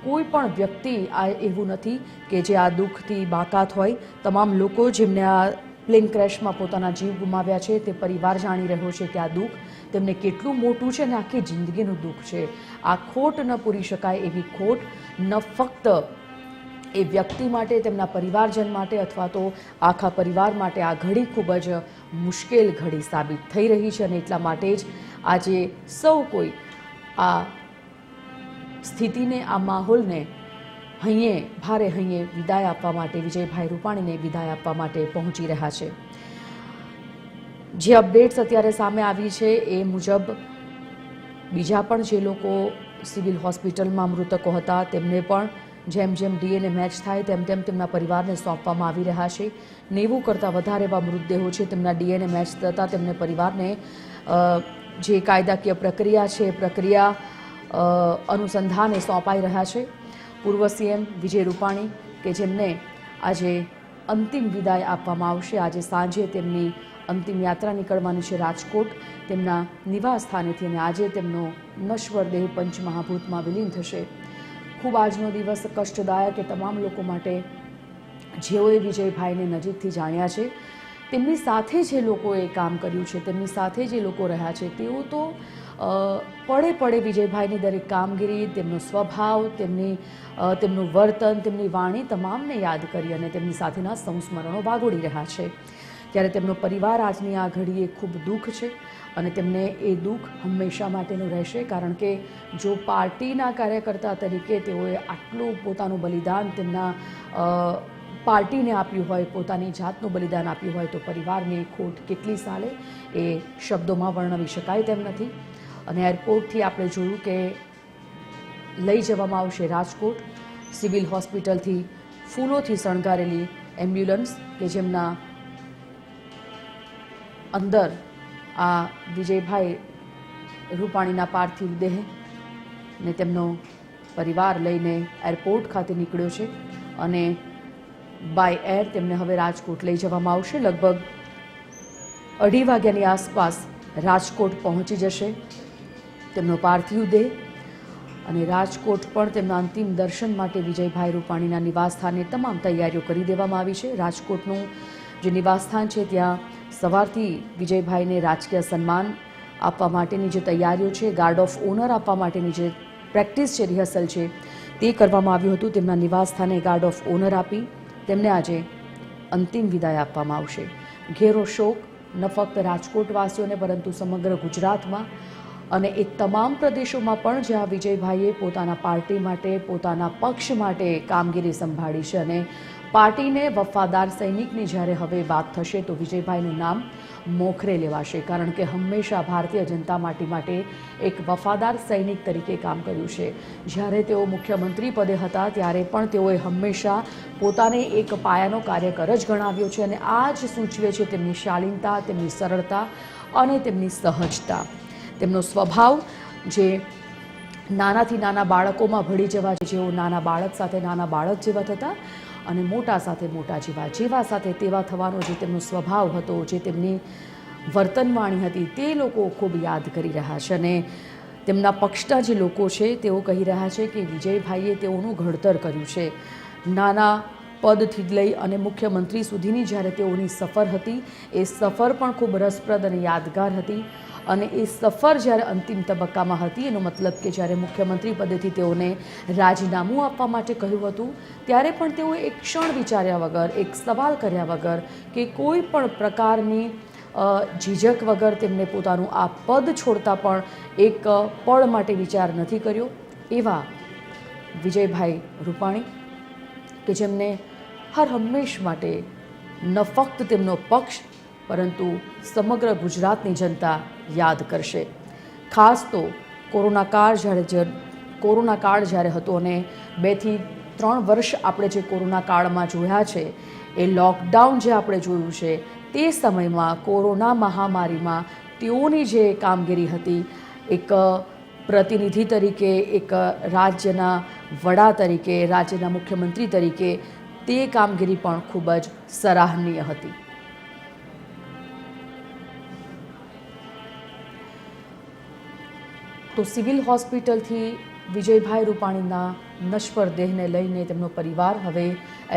કોઈ પણ વ્યક્તિ આ એવું નથી કે જે આ દુઃખથી બાકાત હોય. તમામ લોકો જેમને આ પ્લેન ક્રેશમાં પોતાના જીવ ગુમાવ્યા છે તે પરિવાર જાણી રહ્યો છે કે આ દુઃખ તેમને કેટલું મોટું છે અને આખી જિંદગીનું દુઃખ છે. આ ખોટ ન પૂરી શકાય એવી ખોટ ન ફક્ત એ વ્યક્તિ માટે, તેમના પરિવારજન માટે અથવા તો આખા પરિવાર માટે આ ઘડી ખૂબ જ મુશ્કેલ ઘડી સાબિત થઈ રહી છે. અને એટલા માટે જ આજે સૌ કોઈ આ સ્થિતિને, આ માહોલને હૈયે, ભારે હૈયે વિદાય આપવા માટે, વિજયભાઈ રૂપાણીને વિદાય આપવા માટે પહોંચી રહ્યા છે. જે અપડેટ્સ અત્યારે સામે આવી છે એ મુજબ બીજા પણ જે લોકો સિવિલ હોસ્પિટલમાં મૃતકો હતા તેમને પણ જેમ જેમ DNA મેચ થાય તેમ તેમ તેમના પરિવારને સોંપવામાં આવી રહ્યા છે. 90 કરતાં વધારે એવા મૃતદેહો છે, તેમના DNA મેચ થતાં તેમને પરિવારને જે કાયદાકીય પ્રક્રિયા છે એ પ્રક્રિયા અનુસંધાને સોંપાઈ રહ્યા છે. પૂર્વ CM વિજય રૂપાણી કે જેમને આજે અંતિમ વિદાય આપવામાં આવશે. આજે સાંજે તેમની અંતિમ યાત્રા નીકળવાની છે રાજકોટ તેમના નિવાસ સ્થાનેથી અને આજે તેમનો નશ્વર દેહ પંચમહાભૂતમાં વિલીન થશે. ખૂબ આજનો દિવસ કષ્ટદાયક એ તમામ લોકો માટે જેઓએ વિજયભાઈને નજીકથી જાણ્યા છે, તેમની સાથે જે લોકોએ કામ કર્યું છે, તેમની સાથે જે લોકો રહ્યા છે તેઓ તો પડે પડે વિજયભાઈની દરેક કામગીરી, તેમનો સ્વભાવ, તેમનું વર્તન, તેમની વાણી તમામને યાદ કરી અને તેમની સાથેના સંસ્મરણો વાગોળી રહ્યા છે. ત્યારે તેમનો પરિવાર આજની આ ઘડીએ ખૂબ દુઃખ છે અને તેમને એ દુઃખ હંમેશા માટેનું રહેશે. કારણ કે જો પાર્ટીના કાર્યકર્તા તરીકે તેઓએ આટલું પોતાનું બલિદાન તેમના પાર્ટીને આપ્યું હોય, પોતાની જાતનું બલિદાન આપ્યું હોય તો પરિવારની ખોટ કેટલી સાલે એ શબ્દોમાં વર્ણવી શકાય તેમ નથી. અને એરપોર્ટથી આપણે જોયું કે લઈ જવામાં આવશે રાજકોટ. સિવિલ હોસ્પિટલથી ફૂલોથી શણગારેલી એમ્બ્યુલન્સ કે જેમના અંદર આ વિજયભાઈ રૂપાણીના પાર્થિવ દેહ ને તેમનો પરિવાર લઈને એરપોર્ટ ખાતે નીકળ્યો છે અને બાય એર તેમને હવે રાજકોટ લઈ જવામાં આવશે. લગભગ 2:30 વાગ્યાની આસપાસ રાજકોટ પહોંચી જશે તેમનો પાર્થિવ દેહ અને રાજકોટ પણ તેમના અંતિમ દર્શન માટે વિજયભાઈ રૂપાણીના નિવાસસ્થાને તમામ તૈયારીઓ કરી દેવામાં આવી છે. રાજકોટનું જે નિવાસસ્થાન છે ત્યાં સવારથી વિજયભાઈને રાજકીય સન્માન આપવા માટેની જે તૈયારીઓ છે, ગાર્ડ ઓફ ઓનર આપવા માટેની જે પ્રેક્ટિસ છે, રિહર્સલ છે તે કરવામાં આવ્યું હતું. તેમના નિવાસસ્થાને ગાર્ડ ઓફ ઓનર આપી તેમને આજે અંતિમ વિદાય આપવામાં આવશે. ઘેરો શોક ન ફક્ત રાજકોટવાસીઓને પરંતુ સમગ્ર ગુજરાતમાં અને એ તમામ પ્રદેશોમાં પણ જ્યાં વિજયભાઈએ પોતાના પાર્ટી માટે, પોતાના પક્ષ માટે કામગીરી સંભાળી છે અને પાર્ટીને વફાદાર સૈનિકની જ્યારે હવે વાત થશે તો વિજયભાઈનું નામ મોખરે લેવાશે. કારણ કે હંમેશા ભારતીય જનતા પાર્ટી માટે એક વફાદાર સૈનિક તરીકે કામ કર્યું છે. જ્યારે તેઓ મુખ્યમંત્રી પદે હતા ત્યારે પણ તેઓએ હંમેશા પોતાને એક પાયાનો કાર્યકર જ ગણાવ્યો છે અને આ જ સૂચવે છે તેમની શાલીનતા, તેમની સરળતા અને તેમની સહજતા. તેમનો સ્વભાવ જે નાનાથી નાના બાળકોમાં ભળી જવા, જેઓ નાના બાળક સાથે નાના બાળક જેવા થતા અને મોટા સાથે મોટા જેવા સાથે તેવા થવાનો જે તેમનો સ્વભાવ હતો, જે તેમની વર્તનવાણી હતી તે લોકો ખૂબ યાદ કરી રહ્યા છે. અને તેમના પક્ષના જે લોકો છે તેઓ કહી રહ્યા છે કે વિજયભાઈએ તેઓનું ઘડતર કર્યું છે. નાના પદથી લઈ અને મુખ્યમંત્રી સુધીની જ્યારે તેઓની સફર હતી એ સફર પણ ખૂબ રસપ્રદ અને યાદગાર હતી. અને એ સફર જ્યારે અંતિમ તબક્કામાં હતી એનો મતલબ કે જ્યારે મુખ્યમંત્રી પદેથી તેઓને રાજીનામું આપવા માટે કહ્યું હતું ત્યારે પણ તેઓએ એક ક્ષણ વિચાર્યા વગર, એક સવાલ કર્યા વગર કે કોઈ પણ પ્રકારની ઝીઝક વગર તેમને પોતાનું આ પદ છોડતા પણ એક પળ માટે વિચાર નથી કર્યો એવા વિજયભાઈ રૂપાણી કે જેમને હર હંમેશ માટે ન ફક્ત તેમનો પક્ષ પરંતુ સમગ્ર ગુજરાતની જનતા યાદ કરશે. ખાસ તો કોરોના કાળ જ્યારે હતો અને 2 થી 3 વર્ષ આપણે જે કોરોના કાળમાં જોયા છે, એ લોકડાઉન જે આપણે જોયું છે તે સમયમાં કોરોના મહામારીમાં તેઓની જે કામગીરી હતી, એક પ્રતિનિધિ તરીકે, એક રાજ્યના વડા તરીકે, રાજ્યના મુખ્યમંત્રી તરીકે તે કામગીરી પણ ખૂબ જ સરાહનીય હતી. તો સિવિલ હોસ્પિટલથી વિજયભાઈ રૂપાણીના નશ્વર દેહને લઈને તેમનો પરિવાર હવે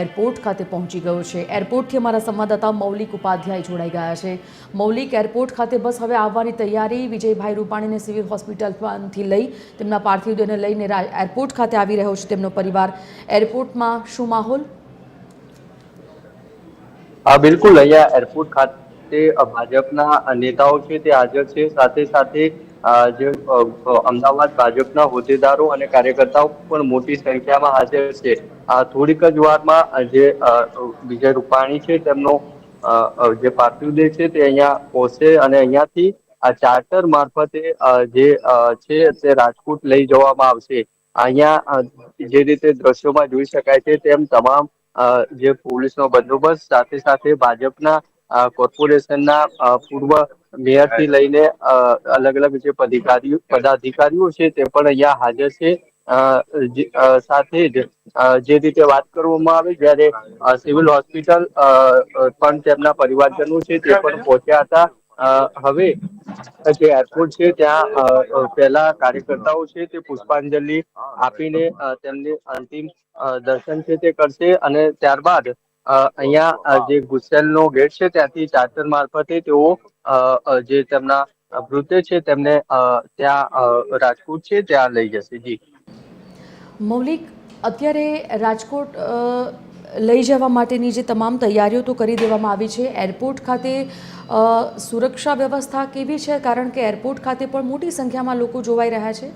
એરપોર્ટ ખાતે પહોંચી ગયો છે. એરપોર્ટથી અમારા સંવાદદાતા મૌલિક ઉપાધ્યાય જોડાઈ ગયા છે. મૌલિક, એરપોર્ટ ખાતે બસ હવે આવવાની તૈયારી. વિજયભાઈ રૂપાણીને સિવિલ હોસ્પિટલથી લઈ તેમના પાર્થિવ દેહને લઈને એરપોર્ટ ખાતે આવી રહ્યો છે તેમનો પરિવાર. એરપોર્ટમાં શું માહોલ? બિલકુલ, અહીંયા એરપોર્ટ ખાતે ભાજપના નેતાઓ છે તે હાજર છે. સાથે સાથે જે અમદાવાદ ભાજપના હોદ્દેદારો અને કાર્યકર્તાઓ પણ મોટી સંખ્યામાં હાજર છે. થોડીક જ વારમાં જે વિજય રૂપાણી છે તેમનો જે પાર્થિવ દેહ છે તે અહીંયા પહોંચશે અને અહીંયાથી ચાર્ટર મારફતે જે છે તે રાજકોટ લઈ જવામાં આવશે. અહીંયા જે રીતે દ્રશ્યોમાં જોઈ શકાય છે તેમ તમામ જે પોલીસનો બંદોબસ્ત, સાથે સાથે ભાજપના કોર્પોરેશનના પૂર્વ મેયરથી લઈને અલગ અલગ જે પદાધિકારીઓ છે તે પણ અહીંયા હાજર છે. સાથે જ જે રીતે વાત કરવામાં આવે, જ્યારે સિવિલ હોસ્પિટલ પણ તેમના પરિવારજનો છે તે પણ પહોંચ્યા હતા. હવે જે એરપોર્ટ છે ત્યાં પહેલા કાર્યકર્તાઓ છે તે પુષ્પાંજલિ આપીને તેમને અંતિમ દર્શન છે તે કરશે અને ત્યારબાદ અહીંયા જે ગુસેલનો ગેટ છે ત્યાંથી ચાર્ટર મારફતે તેઓ જે તેમના મૃતદેહ છે તેમને ત્યાં રાજકોટ છે ત્યાં લઈ જશે. જી મૌલિક, અત્યારે રાજકોટ લઈ જવા માટેની જે તમામ તૈયારીઓ તો કરી દેવામાં આવી છે. એરપોર્ટ ખાતે સુરક્ષા વ્યવસ્થા કેવી છે? કારણ કે એરપોર્ટ ખાતે પણ મોટી સંખ્યામાં લોકો જોવાઈ રહ્યા છે.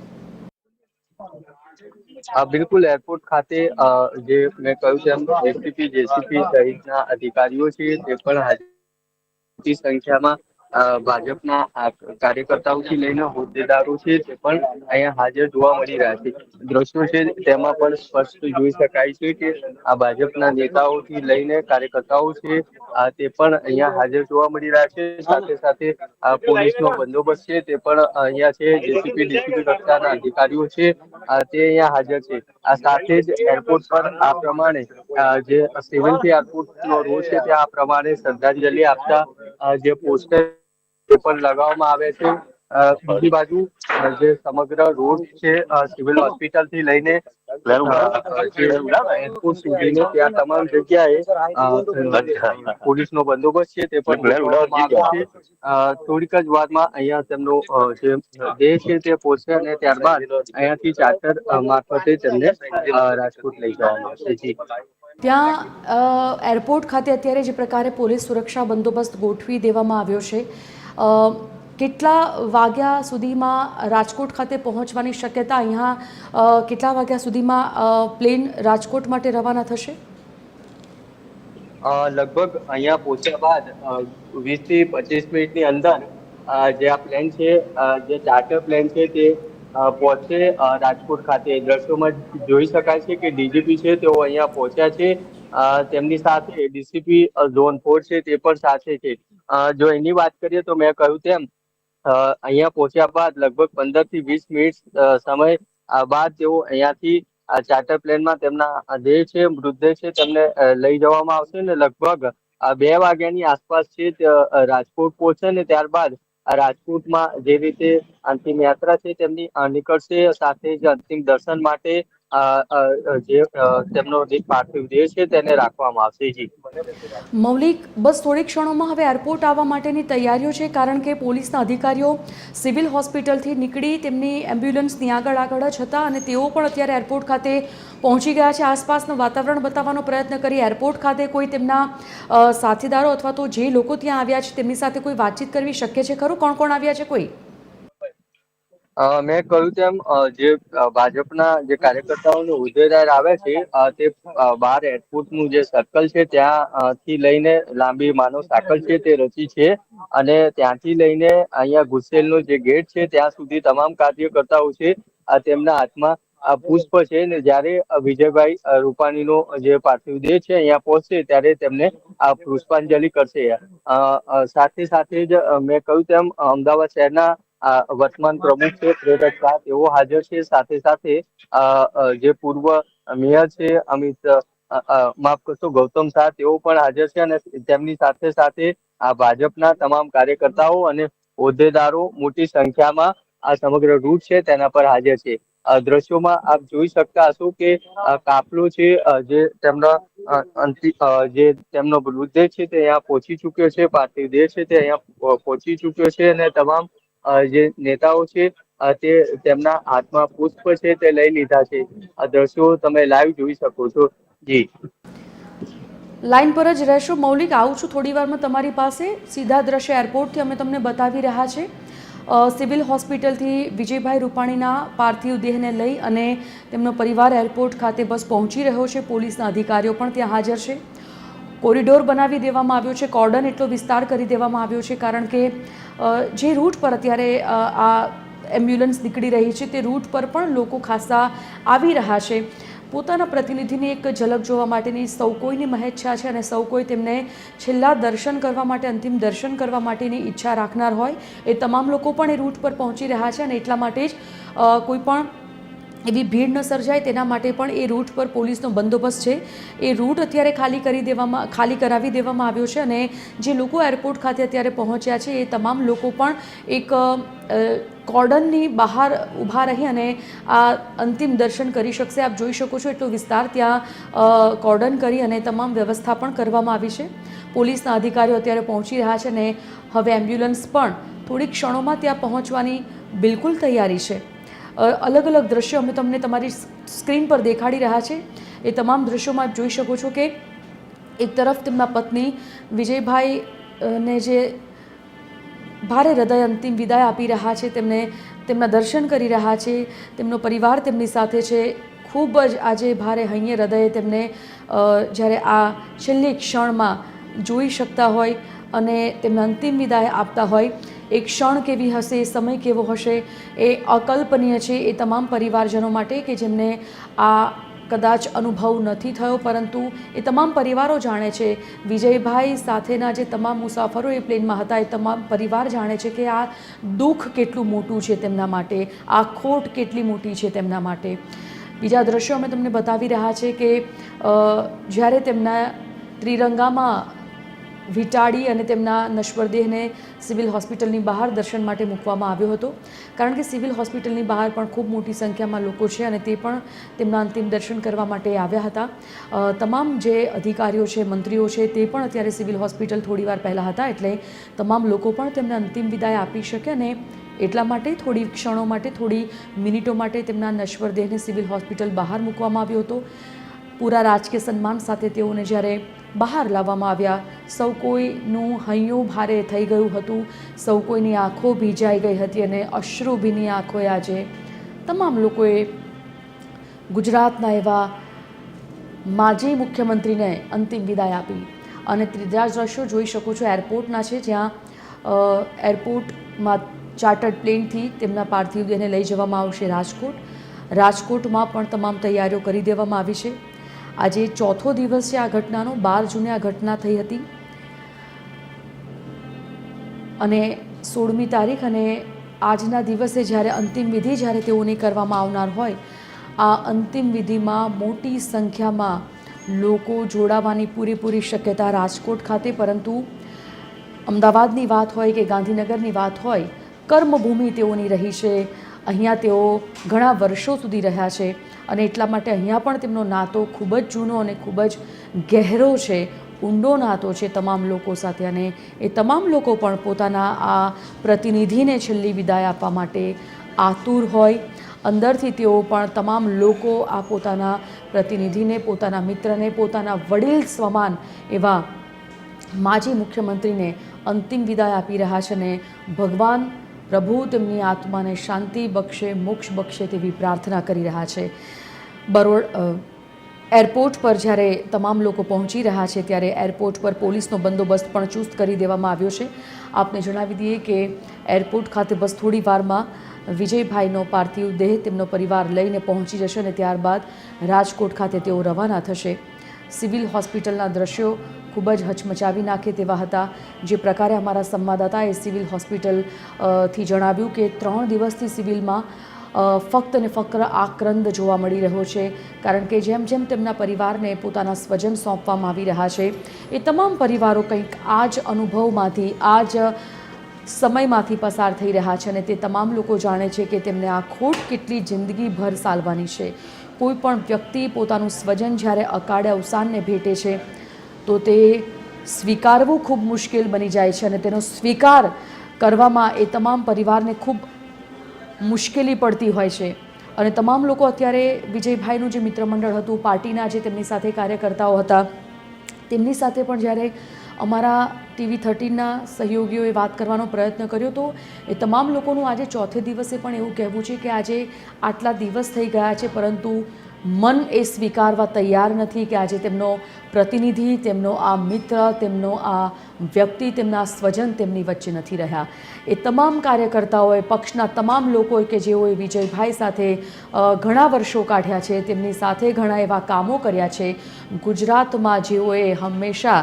બિલકુલ, એરપોર્ટ ખાતે જે મેં કહ્યું તેમ એસપી, જેસીપી સહિતના અધિકારીઓ છે તે પણ મોટી સંખ્યામાં ભાજપના કાર્યકર્તાઓથી લઈને હોદ્દેદારો છે તે પણ અહીંયા હાજર જોવા મળી રહ્યા છે. દ્રશ્યો છે તેમાં પણ સ્પષ્ટ જોઈ શકાય છે કે આ ભાજપના નેતાઓથી લઈને કાર્યકર્તાઓ છે તે પણ અહીંયા હાજર જોવા મળી રહ્યા છે. સાથે સાથે પોલીસનો બંદોબસ્ત છે તે પણ અહીંયા છે. જેસીપી, ડીસીપી કક્ષાના અધિકારીઓ છે તે અહીંયા હાજર છે. આ સાથે જ એરપોર્ટ પર આ પ્રમાણે જે સિવિલથી એરપોર્ટનો રોડ છે ત્યાં આ પ્રમાણે શ્રદ્ધાંજલિ આપતા જે પોસ્ટર પણ લગાવવામાં આવે છે. બીજી બાજુ જે સમગ્ર રોડ છે સિવિલ હોસ્પિટલ થી લઈને એરપોર્ટ સુધીને ત્યાં તમામ જગ્યાએ પોલીસનો બંદોબસ્ત છે તે પણ ગોઠવવામાં આવ્યો છે. થોડીક જ વારમાં અહીંયા તેમનો જે દેહ છે તે પહોંચશે અને ત્યારબાદ અહીંયાથી ચાર્ટર મારફતે તેમને રાજકોટ લઈ જવામાં આવશે. ત્યાં એરપોર્ટ ખાતે અત્યારે જે પ્રકારે પોલીસ સુરક્ષા બંદોબસ્ત ગોઠવી દેવામાં આવ્યો છે, કેટલા વાગ્યા સુધીમાં રાજકોટ ખાતે પહોંચવાની શક્યતા? અહીંયા કેટલા વાગ્યા સુધીમાં પ્લેન રાજકોટ માટે રવાના થશે? લગભગ અહીંયા પહોંચ્યા બાદ 20 થી 25 મિનિટની અંદર જે આ પ્લેન છે, જે ચાર્ટર પ્લેન છે તે પહોંચશે રાજકોટ ખાતે. દ્રશ્યોમાં જોઈ શકાય છે કે ડીજીપી છે તેઓ અહીંયા પહોંચ્યા છે. તેમની સાથે ડીસીપી ઝોન 4 છે તે પણ સાથે છે. જો એની વાત કરીએ તો મેં કહ્યું તેમ અહીંયા પહોંચ્યા બાદ લગભગ 15 થી 20 મિનિટ સમય બાદ તેઓ અહીંયાથી ચાર્ટર પ્લેનમાં તેમના દેહ છે, મૃતદેહ છે તેમને લઈ જવામાં આવશે ને લગભગ 2 વાગ્યાની આસપાસ છે રાજકોટ પહોંચશે ને ત્યારબાદ રાજકોટમાં જે રીતે અંતિમ યાત્રા છે તેમની નીકળશે. સાથે જ અંતિમ દર્શન માટે જે તેમનો જે પાર્થિવ દેહ છે તેને રાખવામાં આવશે. જી મૌલિક, બસ થોડીક ક્ષણોમાં હવે એરપોર્ટ આવવા માટેની તૈયારીઓ છે, કારણ કે પોલીસના અધિકારીઓ સિવિલ હોસ્પિટલથી નીકળી તેમની એમ્બ્યુલન્સની આગળ જ હતા અને તેઓ પણ અત્યારે એરપોર્ટ ખાતે પહોંચી ગયા છે. આસપાસનું વાતાવરણ બતાવવાનો પ્રયત્ન કરી. એરપોર્ટ ખાતે કોઈ તેમના સાથીદારો અથવા તો જે લોકો ત્યાં આવ્યા છે તેમની સાથે કોઈ વાતચીત કરવી શક્ય છે ખરું? કોણ કોણ આવ્યા છે કોઈ? મેં કહ્યું તેમ જે ભાજપના જે કાર્યકર્તાઓનો હોદ્દેદાર આવે છે તે બહાર એરપોર્ટનું જે સર્કલ છે ત્યાં થી લઈને લાંબી માનવ સાંકળ છે તે રચી છે અને ત્યાંથી લઈને અહીંયા ગુસેલનો જે ગેટ છે ત્યાં સુધી તમામ કાર્યકર્તાઓ છે તેમના હાથમાં પુષ્પ છે ને જ્યારે વિજયભાઈ રૂપાણીનો જે પાર્થિવ દેહ છે અહીંયા પહોંચશે ત્યારે તેમને પુષ્પાંજલિ કરશે. સાથે સાથે જ મેં કહ્યું તેમ અમદાવાદ શહેરના વર્તમાન પ્રમુખ છે પ્રેરક શાહ તેઓ હાજર છે. સાથે સાથે જે પૂર્વ મેયર છે માફ કરશો ગૌતમ શાહ તેઓ પણ હાજર છે અને તેમની સાથે સાથે આ ભાજપના તમામ કાર્યકર્તાઓ અને હોદ્દેદારો મોટી સંખ્યામાં આ સમગ્ર રૂટ છે તેના પર હાજર છે. દ્રશ્યોમાં આપ જોઈ શકતા હશો કે કાફલો છે જે તેમનો મૃતદેહ છે તે અહીંયા પહોંચી ચુક્યો છે, પાર્થિવ દેહ છે તે અહીંયા પહોંચી ચુક્યો છે અને તમામ જે નેતાઓ છે તે તેમના હાથમાં પુષ્પ છે તે લઈ લીધા છે. આ દ્રશ્યો તમે લાઈવ જોઈ શકો છો. જી લાઈન પર જ રહેશો મૌલિક, આવું છું થોડી વારમાં તમારી પાસે. સીધા દ્રશ્ય એરપોર્ટથી અમે તમને બતાવી રહ્યા છે. સિવિલ હોસ્પિટલથી વિજયભાઈ રૂપાણીના પાર્થિવ દેહને લઈ અને તેમનો પરિવાર એરપોર્ટ ખાતે બસ પહોંચી રહ્યો છે. પોલીસના અધિકારીઓ પણ ત્યાં હાજર છે. કોરિડોર બનાવી દેવામાં આવ્યો છે, કોર્ડન એટલો વિસ્તાર કરી દેવામાં આવ્યો છે, કારણ કે જે રૂટ પર અત્યારે આ એમ્બ્યુલન્સ નીકળી રહી છે તે રૂટ પર પણ લોકો ખાસા આવી રહ્યા છે. પોતાના પ્રતિનિધિની એક ઝલક જોવા માટેની સૌ કોઈની મહેચ્છા છે અને સૌ કોઈ તેમને છેલ્લા દર્શન કરવા માટે, અંતિમ દર્શન કરવા માટેની ઈચ્છા રાખનાર હોય એ તમામ લોકો પણ એ રૂટ પર પહોંચી રહ્યા છે અને એટલા માટે જ કોઈ પણ એવી ભીડ ન સર્જાય તેના માટે પણ એ રૂટ પર પોલીસનો બંદોબસ્ત છે. એ રૂટ અત્યારે ખાલી કરાવી દેવામાં આવ્યો છે અને જે લોકો એરપોર્ટ ખાતે અત્યારે પહોંચ્યા છે એ તમામ લોકો પણ એક કોર્ડનની બહાર ઊભા રહી અને આ અંતિમ દર્શન કરી શકશે. આપ જોઈ શકો છો એટલો વિસ્તાર ત્યાં કોર્ડન કરી અને તમામ વ્યવસ્થા પણ કરવામાં આવી છે. પોલીસના અધિકારીઓ અત્યારે પહોંચી રહ્યા છે અને હવે એમ્બ્યુલન્સ પણ થોડીક ક્ષણોમાં ત્યાં પહોંચવાની બિલકુલ તૈયારી છે. અલગ અલગ દ્રશ્યો અમે તમને તમારી સ્ક્રીન પર દેખાડી રહ્યા છે. એ તમામ દ્રશ્યોમાં આપ જોઈ શકો છો કે એક તરફ તેમના પત્ની વિજયભાઈને જે ભારે હૃદય અંતિમ વિદાય આપી રહ્યા છે, તેમના દર્શન કરી રહ્યા છે, તેમનો પરિવાર તેમની સાથે છે. ખૂબ જ આજે ભારે હૈયે હૃદયે તેમને જ્યારે આ છેલ્લી ક્ષણમાં જોઈ શકતા હોય અને તેમને અંતિમ વિદાય આપતા હોય, એ ક્ષણ કેવી હશે, એ સમય કેવો હશે એ અકલ્પનીય છે એ તમામ પરિવારજનો માટે કે જેમને આ કદાચ અનુભવ નથી થયો, પરંતુ એ તમામ પરિવારો જાણે છે. વિજયભાઈ સાથેના જે તમામ મુસાફરો એ પ્લેનમાં હતા એ તમામ પરિવાર જાણે છે કે આ દુઃખ કેટલું મોટું છે તેમના માટે, આ ખોટ કેટલી મોટી છે તેમના માટે. બીજા દ્રશ્યો અમે તમને બતાવી રહ્યા છે કે જ્યારે તેમના ત્રિરંગામાં વીંટાળી અને તેમના નશ્વર દેહને સિવિલ હોસ્પિટલની બહાર દર્શન માટે મૂકવામાં આવ્યો હતો, કારણ કે સિવિલ હોસ્પિટલની બહાર પણ ખૂબ મોટી સંખ્યામાં લોકો છે અને તે પણ તેમના અંતિમ દર્શન કરવા માટે આવ્યા હતા. તમામ જે અધિકારીઓ છે, મંત્રીઓ છે, તે પણ અત્યારે સિવિલ હોસ્પિટલ થોડીવાર પહેલાં હતા, એટલે તમામ લોકો પણ તેમને અંતિમ વિદાય આપી શકે અને એટલા માટે થોડી ક્ષણો માટે, થોડી મિનિટો માટે તેમના નશ્વર દેહને સિવિલ હોસ્પિટલ બહાર મૂકવામાં આવ્યો હતો. પૂરા રાજકીય સન્માન સાથે તેઓને જ્યારે બહાર લાવવામાં આવ્યા, સૌ કોઈનું હૈયું ભારે થઈ ગયું હતું, સૌ કોઈની આંખો ભીંજાઈ ગઈ હતી અને અશ્રુભીની આંખોએ આજે તમામ લોકોએ ગુજરાતના એવા માજી મુખ્યમંત્રીને અંતિમ વિદાય આપી. અને ત્રીજા દ્રશ્યો જોઈ શકો છો એરપોર્ટના છે, જ્યાં એરપોર્ટમાં ચાર્ટર્ડ પ્લેનથી તેમના પાર્થિવ દેહને લઈ જવામાં આવશે રાજકોટ. રાજકોટમાં પણ તમામ તૈયારીઓ કરી દેવામાં આવી છે. આજે ચોથો દિવસ છે આ ઘટનાનો. 12 જૂને આ ઘટના થઈ હતી અને 16મી તારીખ અને આજના દિવસે જ્યારે અંતિમ વિધિ જ્યારે તેઓની કરવામાં આવનાર હોય, આ અંતિમ વિધિમાં મોટી સંખ્યામાં લોકો જોડાવાની પૂરેપૂરી શક્યતા રાજકોટ ખાતે, પરંતુ અમદાવાદની વાત હોય કે ગાંધીનગરની વાત હોય, કર્મભૂમિ તેઓની રહી છે. અહીંયા તેઓ ઘણા વર્ષો સુધી રહ્યા છે અને એટલા માટે અહીંયા પણ તેમનો નાતો ખૂબ જ જૂનો અને ખૂબ જ ગહેરો છે, ઊંડો નાતો છે તમામ લોકો સાથે. અને એ તમામ લોકો પણ પોતાના આ પ્રતિનિધિને છેલ્લી વિદાય આપવા માટે આતુર હોય. અંદરથી તેઓ પણ તમામ લોકો આ પોતાના પ્રતિનિધિને, પોતાના મિત્રને, પોતાના વડીલ સમાન એવા માજી મુખ્યમંત્રીને અંતિમ વિદાય આપી રહ્યા છે અને ભગવાન પ્રભુ તેમની આત્માને શાંતિ બક્ષે, મોક્ષ બક્ષે તેવી પ્રાર્થના કરી રહ્યા છે. એરપોર્ટ પર જ્યારે તમામ લોકો પહોંચી રહ્યા છે ત્યારે એરપોર્ટ પર પોલીસનો બંદોબસ્ત પણ ચુસ્ત કરી દેવામાં આવ્યો છે. આપને જણાવી દઈએ કે એરપોર્ટ ખાતે બસ થોડી વારમાં વિજયભાઈનો પાર્થિવ દેહ તેમનો પરિવાર લઈને પહોંચી જશે અને ત્યારબાદ રાજકોટ ખાતે તેઓ રવાના થશે. સિવિલ હોસ્પિટલના દ્રશ્યો ખૂબ જ હચમચાવી નાખે તેવા હતા. જે પ્રકારે અમારા સંવાદદાતાએ સિવિલ હોસ્પિટલથી જણાવ્યું કે 3 દિવસથી સિવિલમાં ફક્ત ને ફક્ત આક્રંદ જોવા મળી રહ્યો છે, કારણ કે જેમ જેમ તેમના પરિવારને પોતાના સ્વજન સોંપવામાં આવી રહ્યા છે એ તમામ પરિવારો કંઈક આ જ અનુભવમાંથી, આ જ સમયમાંથી પસાર થઈ રહ્યા છે અને તે તમામ લોકો જાણે છે કે તેમને આ ખોટ કેટલી જિંદગીભર સાલવાની છે. કોઈ પણ વ્યક્તિ પોતાનું સ્વજન જ્યારે અકાળે અવસાનને ભેટે છે તો તે સ્વીકારવું ખૂબ મુશ્કેલ બની જાય છે અને તેનો સ્વીકાર કરવામાં એ તમામ પરિવારને ખૂબ મુશ્કેલી પડતી હોય છે. અને તમામ લોકો અત્યારે વિજયભાઈનું જે મિત્રમંડળ હતું, પાર્ટીના જે તેમની સાથે કાર્યકર્તાઓ હતા, તેમની સાથે પણ જ્યારે અમારા TV13ના સહયોગીઓએ વાત કરવાનો પ્રયત્ન કર્યો તો એ તમામ લોકોનું આજે ચોથે દિવસે પણ એવું કહેવું છે કે આજે આટલા દિવસ થઈ ગયા છે પરંતુ મન એ સ્વીકારવા તૈયાર નથી કે આજે તેમનો પ્રતિનિધિ, તેમનો આ મિત્ર, તેમનો આ વ્યક્તિ, તેમના સ્વજન તેમની વચ્ચે નથી રહ્યા. એ તમામ કાર્યકર્તાઓએ, પક્ષના તમામ લોકોએ કે જેઓએ વિજયભાઈ સાથે ઘણા વર્ષો કાઢ્યા છે, તેમની સાથે ઘણા એવા કામો કર્યા છે, ગુજરાતમાં જેઓએ હંમેશા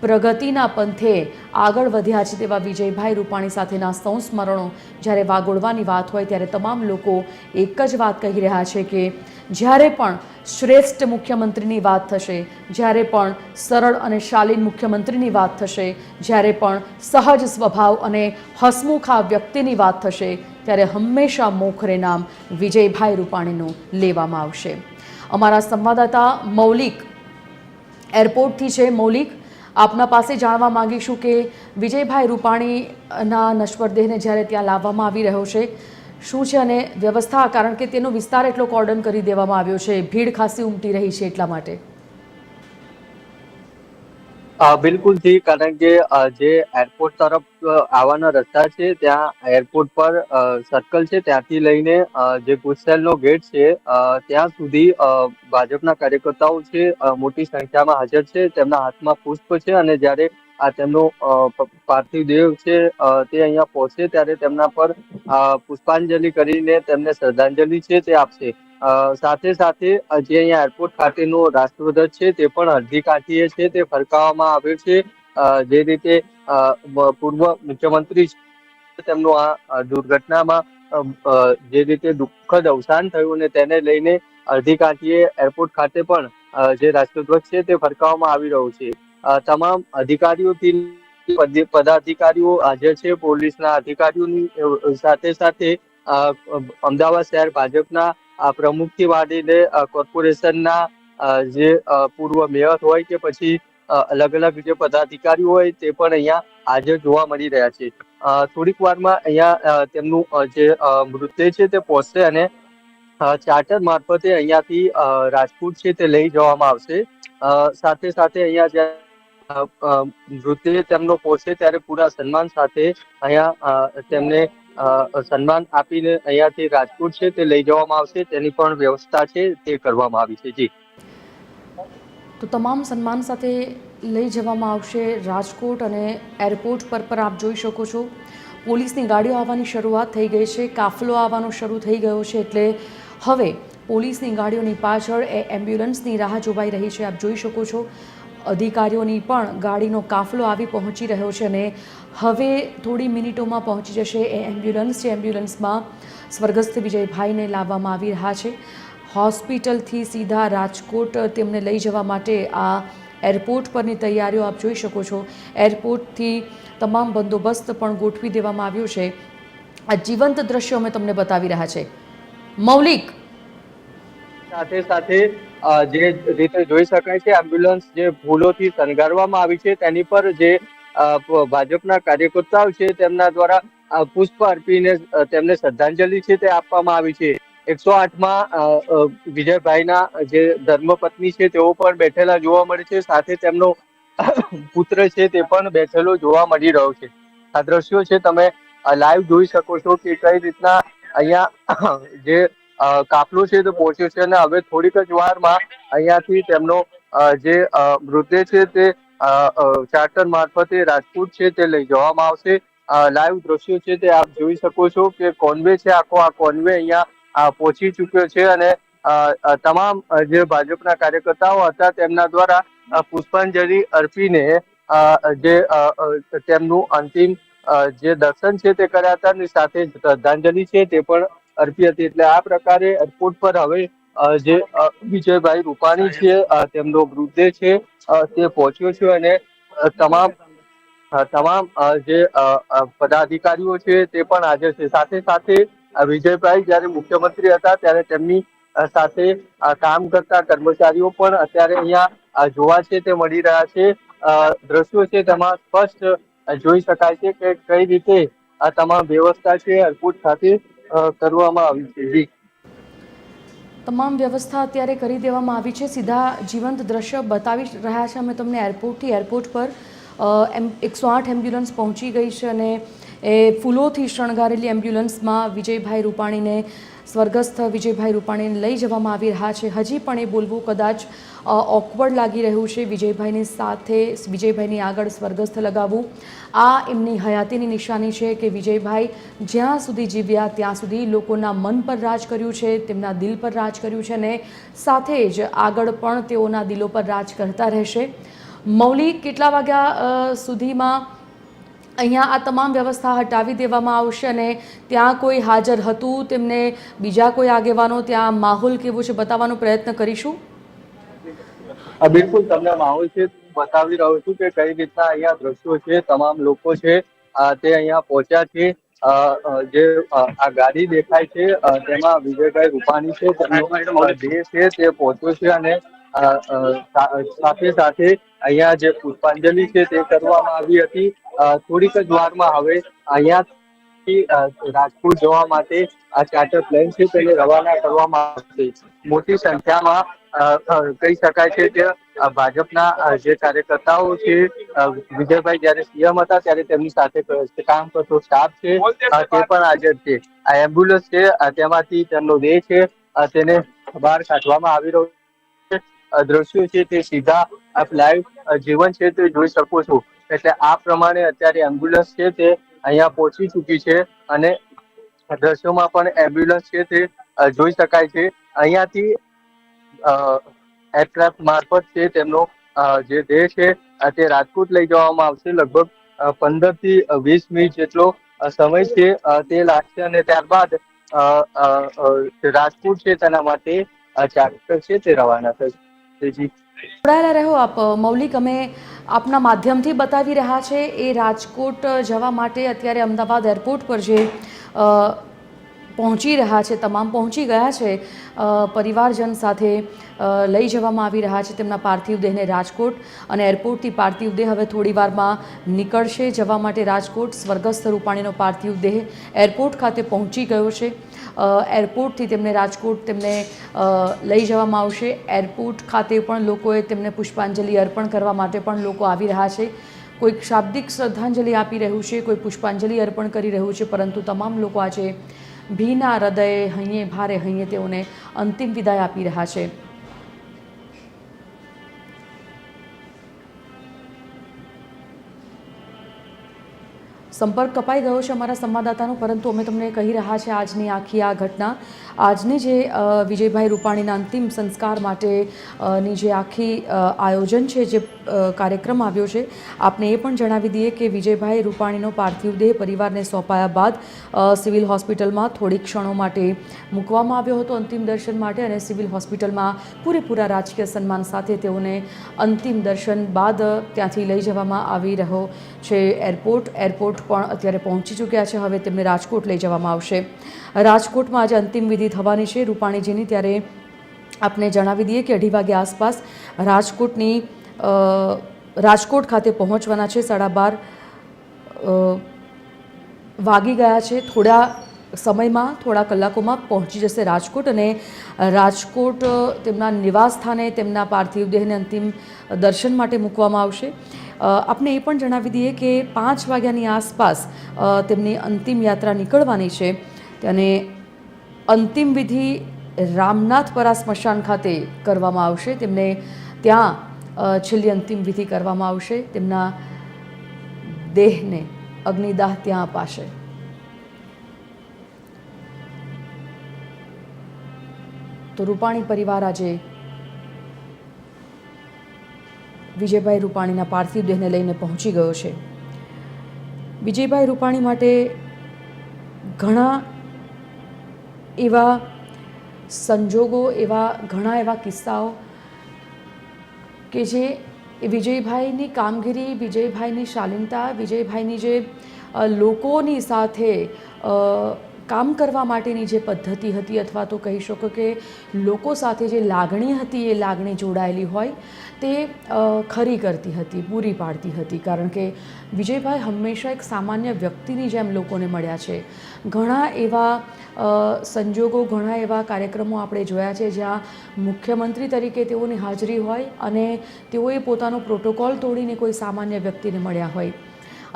પ્રગતિના પંથે આગળ વધ્યા છે તેવા વિજયભાઈ રૂપાણી સાથેના સંસ્મરણો જ્યારે વાગોળવાની વાત હોય ત્યારે તમામ લોકો એક જ વાત કહી રહ્યા છે કે જ્યારે પણ શ્રેષ્ઠ મુખ્યમંત્રીની વાત થશે, જ્યારે પણ સરળ અને શાલીન મુખ્યમંત્રીની વાત થશે, જ્યારે પણ સહજ સ્વભાવ અને હસમુખ આ વ્યક્તિની વાત થશે ત્યારે હંમેશા મોખરે નામ વિજયભાઈ રૂપાણીનું લેવામાં આવશે. અમારા સંવાદદાતા મૌલિક એરપોર્ટથી છે. મૌલિક, આપના પાસે જાણવા માંગીશું કે વિજયભાઈ રૂપાણીના નશ્વર દેહને જ્યારે ત્યાં લાવવામાં આવી રહ્યો છે શું છે અને વ્યવસ્થા, કારણ કે તેનો વિસ્તાર એટલો કોર્ડન કરી દેવામાં આવ્યો છે, ભીડ ખાસી ઉમટી રહી છે એટલા માટે. બિલકુલ જી, કારણ કે જે એરપોર્ટ તરફ આવવાના રસ્તા છે ત્યાં એરપોર્ટ પર સર્કલ છે ત્યાંથી લઈને જે ગુજસેલનો ગેટ છે ત્યાં સુધી ભાજપના કાર્યકર્તાઓ છે મોટી સંખ્યામાં હાજર છે. તેમના હાથમાં પુષ્પ છે અને જ્યારે આ તેમનો પાર્થિવ દેહ છે તે અહીંયા પહોંચે ત્યારે તેમના પર પુષ્પાંજલિ કરીને તેમને શ્રદ્ધાંજલિ છે તે આપશે. સાથે સાથે જે અહીંયા એરપોર્ટ ખાતેનો રાષ્ટ્રધ્વજ છે તે પણ અડધી કાઠીએ છે તે ફરકાવવામાં આવ્યો છે. જે રીતે પૂર્વ મુખ્યમંત્રી તેમનું આ દુર્ઘટનામાં જે રીતે દુઃખદ અવસાન થયું અને તેને લઈને અડધી કાઠીએ એરપોર્ટ ખાતે પણ જે રાષ્ટ્રધ્વજ છે તે ફરકાવવામાં આવી રહ્યો છે. તમામ અધિકારીઓથી પદાધિકારીઓ હાજર છે. પોલીસના અધિકારીઓની સાથે સાથે અમદાવાદ શહેર ભાજપના પ્રમુખથી માંડીને કોર્પોરેશનના જે પૂર્વ મેયર હોય કે પછી અલગ અલગ જે પદાધિકારીઓ હોય તે પણ અહીંયા હાજર જોવા મળી રહ્યા છે. થોડીક વારમાં અહીંયા તેમનું જે મૃતદેહ છે તે પહોંચશે અને ચાર્ટર મારફતે અહીંયાથી રાજકોટ છે તે લઈ જવામાં આવશે. સાથે સાથે અહીંયા જ્યાં મૃતદેહ તેમનો પહોંચે ત્યારે પૂરા સન્માન સાથે અહીંયા તેમને સન્માન આપીને અહીંયાથી રાજકોટ છે તે લઈ જવામાં આવશે. તેની પણ વ્યવસ્થા છે તે કરવામાં આવી છે. જી, તો તમામ સન્માન સાથે લઈ જવામાં આવશે રાજકોટ અને એરપોર્ટ પર આપ જોઈ શકો છો પોલીસની ગાડીઓ આવવાની શરૂઆત થઈ ગઈ છે, કાફલો આવવાનો શરૂ થઈ ગયો છે. એટલે હવે પોલીસની ગાડીઓની પાછળ એ એમ્બ્યુલન્સની રાહ જોવાઈ રહી છે. આપ જોઈ શકો છો અધિકારીઓની પણ ગાડીનો કાફલો આવી પહોંચી રહ્યો છે અને હવે થોડી મિનિટોમાં પહોંચી જશે એ એમ્બ્યુલન્સ છે. એમ્બ્યુલન્સમાં સ્વર્ગસ્થ વિજયભાઈને લાવવામાં આવી રહ્યા છે. હોસ્પિટલથી સીધા રાજકોટ તેમને લઈ જવા માટે આ એરપોર્ટ પરની તૈયારીઓ આપ જોઈ શકો છો. એરપોર્ટથી તમામ બંદોબસ્ત પણ ગોઠવી દેવામાં આવ્યો છે આ જીવંત દ્રશ્યો અમે તમને બતાવી રહ્યા છે. મૌલિક, સાથે સાથે જે રીતે જોઈ શકાય છે, એમ્બ્યુલન્સ જે ભૂલોથી શણગારવામાં આવી છે તેની પર જે ભાજપના કાર્યકર્તાઓ છે તેમના દ્વારા પુષ્પ અર્પીને તેમને શ્રદ્ધાંજલિ છે તે આપવામાં આવી છે. 108માં વિજયભાઈના જે ધર્મપત્ની છે તેઓ પણ બેઠેલા જોવા મળે છે, સાથે તેમનો પુત્ર છે તે પણ બેઠેલો જોવા મળી રહ્યો છે. આ દ્રશ્યો છે તમે લાઈવ જોઈ શકો છો કે કઈ રીતના અહીંયા જે કાફલો છે તે પહોંચ્યો છે અને હવે થોડીક જ વારમાં અહીંયાથી તેમનો જે મૃતદેહ છે તે ચાર્ટર મારફતે રાજકોટ છે તે લઈ જવામાં આવશે. લાઈવ દ્રશ્યો છે તે આપ જોઈ શકો છો કે કોન્વે છે, આખો આ કોન્વે અહીંયા પહોંચી ચુક્યો છે અને તમામ જે ભાજપના કાર્યકર્તાઓ હતા તેમના દ્વારા પુષ્પાંજલિ અર્પીને જે તેમનું અંતિમ જે દર્શન છે તે કર્યા હતા અને સાથે શ્રદ્ધાંજલિ છે તે પણ અર્પી હતી. એટલે આ પ્રકારે એરપોર્ટ પર હવે જે વિજયભાઈ રૂપાણી છે તેમનો મૃતદેહ છે તે પહોંચ્યો છે અને તમામ જે પદાધિકારીઓ છે તે પણ હાજર છે. સાથે સાથે વિજયભાઈ જયારે મુખ્યમંત્રી હતા ત્યારે તેમની સાથે કામ કરતા કર્મચારીઓ પણ અત્યારે અહીંયા જોવા છે તે મળી રહ્યા છે. દ્રશ્યો છે તેમાં સ્પષ્ટ જોઈ શકાય છે કે કઈ રીતે આ તમામ વ્યવસ્થા છે એરપોર્ટ ખાતે કરવામાં આવી છે. જી, તમામ વ્યવસ્થા અત્યારે કરી દેવામાં આવી છે. સીધા જીવંત દ્રશ્ય બતાવી રહ્યા છે અમે તમને એરપોર્ટથી. એરપોર્ટ પર 108 એમ્બ્યુલન્સ પહોંચી ગઈ છે અને એ ફૂલોથી શણગારેલી એમ્બ્યુલન્સમાં વિજયભાઈ રૂપાણીને, સ્વર્ગસ્થ વિજયભાઈ રૂપાણીને લઈ જવામાં આવી રહ્યા છે. હજી પણ એ બોલવું કદાચ ઓકવર્ડ લાગી રહ્યું છે. વિજયભાઈની સાથે, વિજયભાઈની આગળ સ્વર્ગસ્થ લગાવવું આ એમની હયાતીની નિશાની છે કે વિજયભાઈ જ્યાં સુધી જીવ્યા ત્યાં સુધી લોકોના મન પર રાજ કર્યું છે, તેમના દિલ પર રાજ કર્યું છે અને સાથે જ આગળ પણ તેઓના દિલો પર રાજ કરતા રહેશે. મૌલિક, કેટલા વાગ્યા સુધીમાં અહીંયા આ તમામ વ્યવસ્થા હટાવી દેવામાં આવશે અને ત્યાં કોઈ હાજર હતું, તેમને બીજા કોઈ આગેવાનો ત્યાં માહોલ કેવો છે બતાવવાનો પ્રયત્ન કરીશું? બિલકુલ, તમને માહોલ છે બતાવી રહ્યો છું કે કઈ રીતના અહીંયા દ્રશ્યો છે, તમામ લોકો છે તે અહીંયા પહોંચ્યા છે. જે આ ગાડી દેખાય છે તેમાં વિજયભાઈ રૂપાણી છે, તેમનો દેહ છે તે પહોંચ્યો છે અને સાથે સાથે અહીંયા જે પુષ્પાંજલિ છે તે કરવામાં આવી હતી. થોડીક જ વારમાં હવે અહીંયાથી રાજકોટ જવા માટે આ ચાર્ટર પ્લેન છે તેને રવાના કરવામાં આવશે. મોટી સંખ્યામાં કહી શકાય છે કે ભાજપના જે કાર્યકર્તાઓ છે, વિજયભાઈ જયારે સીએમ હતા ત્યારે તેમની સાથે કામ કરતો સ્ટાફ છે તે પણ હાજર છે. આ એમ્બ્યુલન્સ છે તેમાંથી તેમનો દેહ છે તેને બહાર કાઢવામાં આવી રહ્યો છે. દ્રશ્યો છે તે સીધા આપ લાઈવ જીવન છે તે જોઈ શકો છો. એટલે આ પ્રમાણે અત્યારે એમ્બ્યુલન્સ છે તે અહીંયા પહોંચી ચૂકી છે અને દ્રશ્યોમાં પણ એમ્બ્યુલન્સ છે તે જોઈ શકાય છે. અહીંયાથી એરક્રાફ્ટ મારફત છે તેમનો જે દેહ છે તે રાજકોટ લઈ જવામાં આવશે. લગભગ 15 થી 20 મિનિટ જેટલો સમય છે તે લાગશે અને ત્યારબાદ રાજકોટ છે તેના માટે ચાર્ટર છે તે રવાના થશે. જોડાયેલા રહો આપ મૌલિક. અમે આપના માધ્યમથી બતાવી રહ્યા છે એ રાજકોટ જવા માટે અત્યારે અમદાવાદ એરપોર્ટ પર જે પહોંચી રહ્યા છે, તમામ પહોંચી ગયા છે, પરિવારજન સાથે લઈ જવામાં આવી રહ્યા છે તેમના પાર્થિવ દેહને રાજકોટ અને એરપોર્ટથી પાર્થિવ દેહ હવે થોડી વારમાં નીકળશે જવા માટે રાજકોટ. સ્વર્ગસ્થ રૂપાણીનો પાર્થિવ દેહ એરપોર્ટ ખાતે પહોંચી ગયો છે. એરપોર્ટથી તેમને રાજકોટ તેમને લઈ જવામાં આવશે. એરપોર્ટ ખાતે પણ લોકોએ તેમને પુષ્પાંજલિ અર્પણ કરવા માટે પણ લોકો આવી રહ્યા છે. કોઈક શાબ્દિક શ્રદ્ધાંજલિ આપી રહ્યું છે, કોઈ પુષ્પાંજલિ અર્પણ કરી રહ્યું છે, પરંતુ તમામ લોકો આજે ભીના હૃદયે, હૈયે ભારે હૈયે તેઓને અંતિમ વિદાય આપી રહ્યા છે. સંપર્ક કપાઈ ગયો છે અમારા સંવાદદાતાનો, પરંતુ અમે તમને કહી રહ્યા છે આજની આખી આ ઘટના, આજની જે વિજયભાઈ રૂપાણીના અંતિમ સંસ્કાર માટેની જે આખી આયોજન છે, જે કાર્યક્રમ આવ્યો છે, આપને એ પણ જણાવી દઈએ કે વિજયભાઈ રૂપાણીનો પાર્થિવ દેહ પરિવારને સોંપાયા બાદ સિવિલ હોસ્પિટલમાં થોડી ક્ષણો માટે મૂકવામાં આવ્યો હતો અંતિમ દર્શન માટે અને સિવિલ હોસ્પિટલમાં પૂરેપૂરા રાજકીય સન્માન સાથે તેઓને અંતિમ દર્શન બાદ ત્યાંથી લઈ જવામાં આવી રહ્યો છે એરપોર્ટ પણ અત્યારે પહોંચી ચૂક્યા છે. હવે તેમને રાજકોટ લઈ જવામાં આવશે. રાજકોટમાં આજે અંતિમ વિધિ થવાની છે રૂપાણીજીની. ત્યારે આપને જણાવી દઈએ કે 2:30 વાગ્યા આસપાસ રાજકોટ ખાતે પહોંચવાના છે. 12:30 વાગી ગયા છે. થોડા કલાકોમાં પહોંચી જશે રાજકોટ, અને રાજકોટ તેમના નિવાસ સ્થાને તેમના પાર્થિવ દેહને અંતિમ દર્શન માટે મૂકવામાં આવશે. આપને એ પણ જણાવી દઈએ કે 5 વાગ્યાની આસપાસ તેમની અંતિમ યાત્રા નીકળવાની છે, અને અંતિમ વિધિ રામનાથપરા સ્મશાન ખાતે કરવામાં આવશે. તેમને ત્યાં છેલ્લી અંતિમ વિધિ કરવામાં આવશે. તેમના દેહને અગ્નિદાહ ત્યાં અપાશે. તો રૂપાણી પરિવાર આજે વિજયભાઈ રૂપાણીના પાર્થિવ દેહને લઈને પહોંચી ગયો છે. વિજયભાઈ રૂપાણી માટે ઘણા એવા સંજોગો, ઘણા એવા કિસ્સાઓ કે જે વિજયભાઈની કામગીરી, વિજયભાઈની શાલીનતા, વિજયભાઈની જે લોકોની સાથે કામ કરવા માટેની જે પદ્ધતિ હતી, અથવા તો કહી શકો કે લોકો સાથે જે લાગણી હતી એ લાગણી જોડાયેલી હોય તે ખરી કરતી હતી, પૂરી પાડતી હતી. કારણ કે વિજયભાઈ હંમેશા એક સામાન્ય વ્યક્તિની જેમ લોકોને મળ્યા છે. ઘણા એવા સંજોગો, ઘણા એવા કાર્યક્રમો આપણે જોયા છે જ્યાં મુખ્યમંત્રી તરીકે તેઓની હાજરી હોય અને તેઓએ પોતાનો પ્રોટોકોલ તોડીને કોઈ સામાન્ય વ્યક્તિને મળ્યા હોય.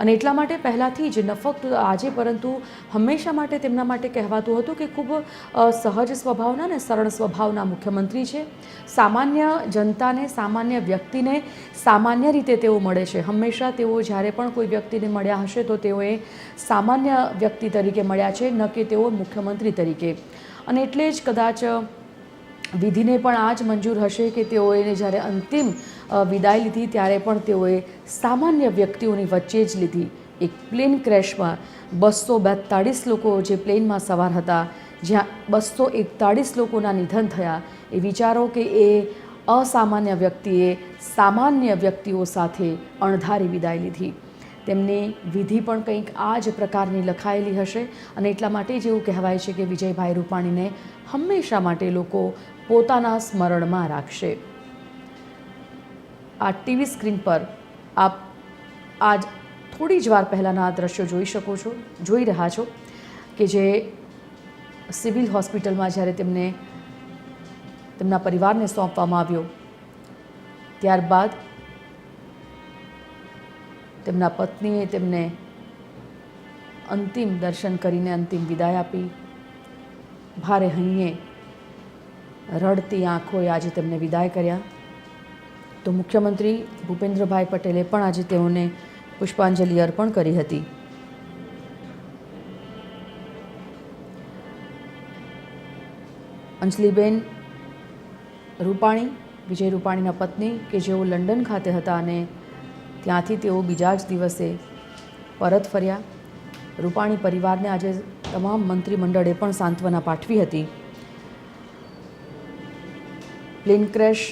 અને એટલા માટે પહેલાંથી જ ન ફક્ત આજે પરંતુ હંમેશા માટે તેમના માટે કહેવાતું હતું કે ખૂબ સહજ સ્વભાવના અને સરળ સ્વભાવના મુખ્યમંત્રી છે. સામાન્ય જનતાને, સામાન્ય વ્યક્તિને સામાન્ય રીતે તેઓ મળે છે. હંમેશા તેઓ જ્યારે પણ કોઈ વ્યક્તિને મળ્યા હશે તો તેઓએ સામાન્ય વ્યક્તિ તરીકે મળ્યા છે, ન કે તેઓ મુખ્યમંત્રી તરીકે. અને એટલે જ કદાચ વિધિને પણ આ જ મંજૂર હશે કે તેઓએ જ્યારે અંતિમ વિદાય લીધી ત્યારે પણ તેઓએ સામાન્ય વ્યક્તિઓની વચ્ચે જ લીધી. એક પ્લેન ક્રેશમાં 242 લોકો જે પ્લેનમાં સવાર હતા, જ્યાં 241 લોકોના નિધન થયા, એ વિચારો કે એ અસામાન્ય વ્યક્તિએ સામાન્ય વ્યક્તિઓ સાથે અણધારી વિદાય લીધી. તેમની વિધિ પણ કંઈક આ જ પ્રકારની લખાયેલી હશે, અને એટલા માટે જ એવું કહેવાય છે કે વિજયભાઈ રૂપાણીને હંમેશા માટે લોકો પોતાના સ્મરણમાં રાખશે. આ ટીવી સ્ક્રીન પર આપ આજ થોડી જ વાર પહેલાંના આ દ્રશ્યો જોઈ રહ્યા છો કે જે સિવિલ હોસ્પિટલમાં જ્યારે તેમના પરિવારને સોંપવામાં આવ્યો, ત્યારબાદ તેમના પત્નીએ તેમને અંતિમ દર્શન કરીને અંતિમ વિદાય આપી. ભારે હૈયે રડતી આંખોએ આજે તેમને વિદાય કર્યા. તો મુખ્યમંત્રી ભૂપેન્દ્રભાઈ પટેલે પણ આજે તેઓને પુષ્પાંજલિ અર્પણ કરી હતી. અંજલિબેન રૂપાણી, વિજય રૂપાણીના પત્ની, કે જેઓ લંડન ખાતે હતા અને ત્યાંથી તેઓ બીજા જ દિવસે પરત ફર્યા. રૂપાણી પરિવારને આજે તમામ મંત્રીમંડળે પણ સાંત્વના પાઠવી હતી. પ્લેન ક્રેશ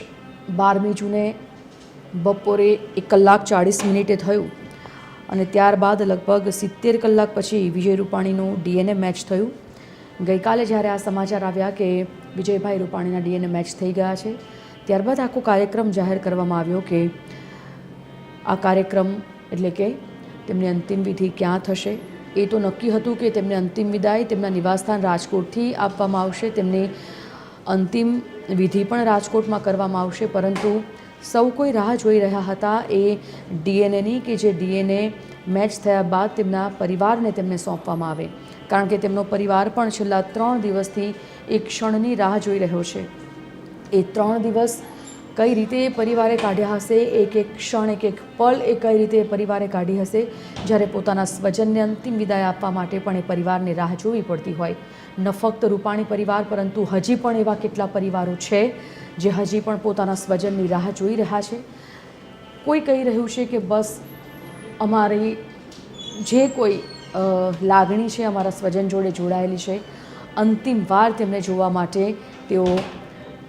12મી જૂને બપોરે 1:40 થયું, અને ત્યારબાદ લગભગ 70 કલાક પછી વિજય રૂપાણીનું DNA મેચ થયું. ગઈકાલે જ્યારે આ સમાચાર આવ્યા કે વિજયભાઈ રૂપાણીના DNA મેચ થઈ ગયા છે, ત્યારબાદ આખો કાર્યક્રમ જાહેર કરવામાં આવ્યો કે આ કાર્યક્રમ એટલે કે તેમની અંતિમ વિધિ ક્યાં થશે. એ તો નક્કી હતું કે તેમને અંતિમ વિદાય તેમના નિવાસસ્થાન રાજકોટથી આપવામાં આવશે. તેમની અંતિમ વિધિ પણ રાજકોટમાં કરવામાં આવશે, પરંતુ સૌ કોઈ રાહ જોઈ રહ્યા હતા એ DNAની, કે જે DNA મેચ થયા બાદ તેમના પરિવારને તેમને સોંપવામાં આવે. કારણ કે તેમનો પરિવાર પણ છેલ્લા 3 દિવસથી એક ક્ષણની રાહ જોઈ રહ્યો છે. એ 3 દિવસ કઈ રીતે પરિવારે કાઢ્યા હશે, એક ક્ષણ, એક પલ એ કઈ રીતે પરિવારે કાઢી હશે, જ્યારે પોતાના સ્વજનને અંતિમ વિદાય આપવા માટે પણ એ પરિવારને રાહ જોવી પડતી હોય. ન ફક્ત રૂપાણી પરિવાર, પરંતુ હજી પણ એવા કેટલા પરિવારો છે જે હજી પણ પોતાના સ્વજનની રાહ જોઈ રહ્યા છે. કોઈ કહી રહ્યું છે કે બસ અમારી જે કોઈ લાગણી છે અમારા સ્વજન જોડે જોડાયેલી છે, અંતિમ વાર તેમને જોવા માટે તેઓ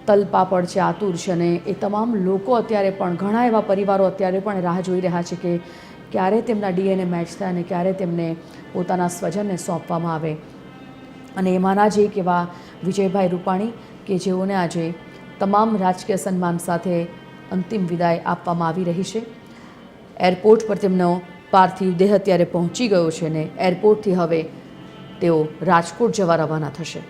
તલપાપડ છે, આતુર છે. અને એ તમામ લોકો અત્યારે પણ, ઘણા એવા પરિવારો અત્યારે પણ રાહ જોઈ રહ્યા છે કે ક્યારે તેમના ડીએનએ મેચ થાય અને ક્યારે તેમને પોતાના સ્વજનને સોંપવામાં આવે. અને એમાંના જ એક એવા વિજયભાઈ રૂપાણી કે જેઓને આજે તમામ રાજકીય સન્માન સાથે અંતિમ વિદાય આપવામાં આવી રહી છે. એરપોર્ટ પર તેમનો પાર્થિવ દેહ અત્યારે પહોંચી ગયો છે અને એરપોર્ટથી હવે તેઓ રાજકોટ જવા રવાના થશે.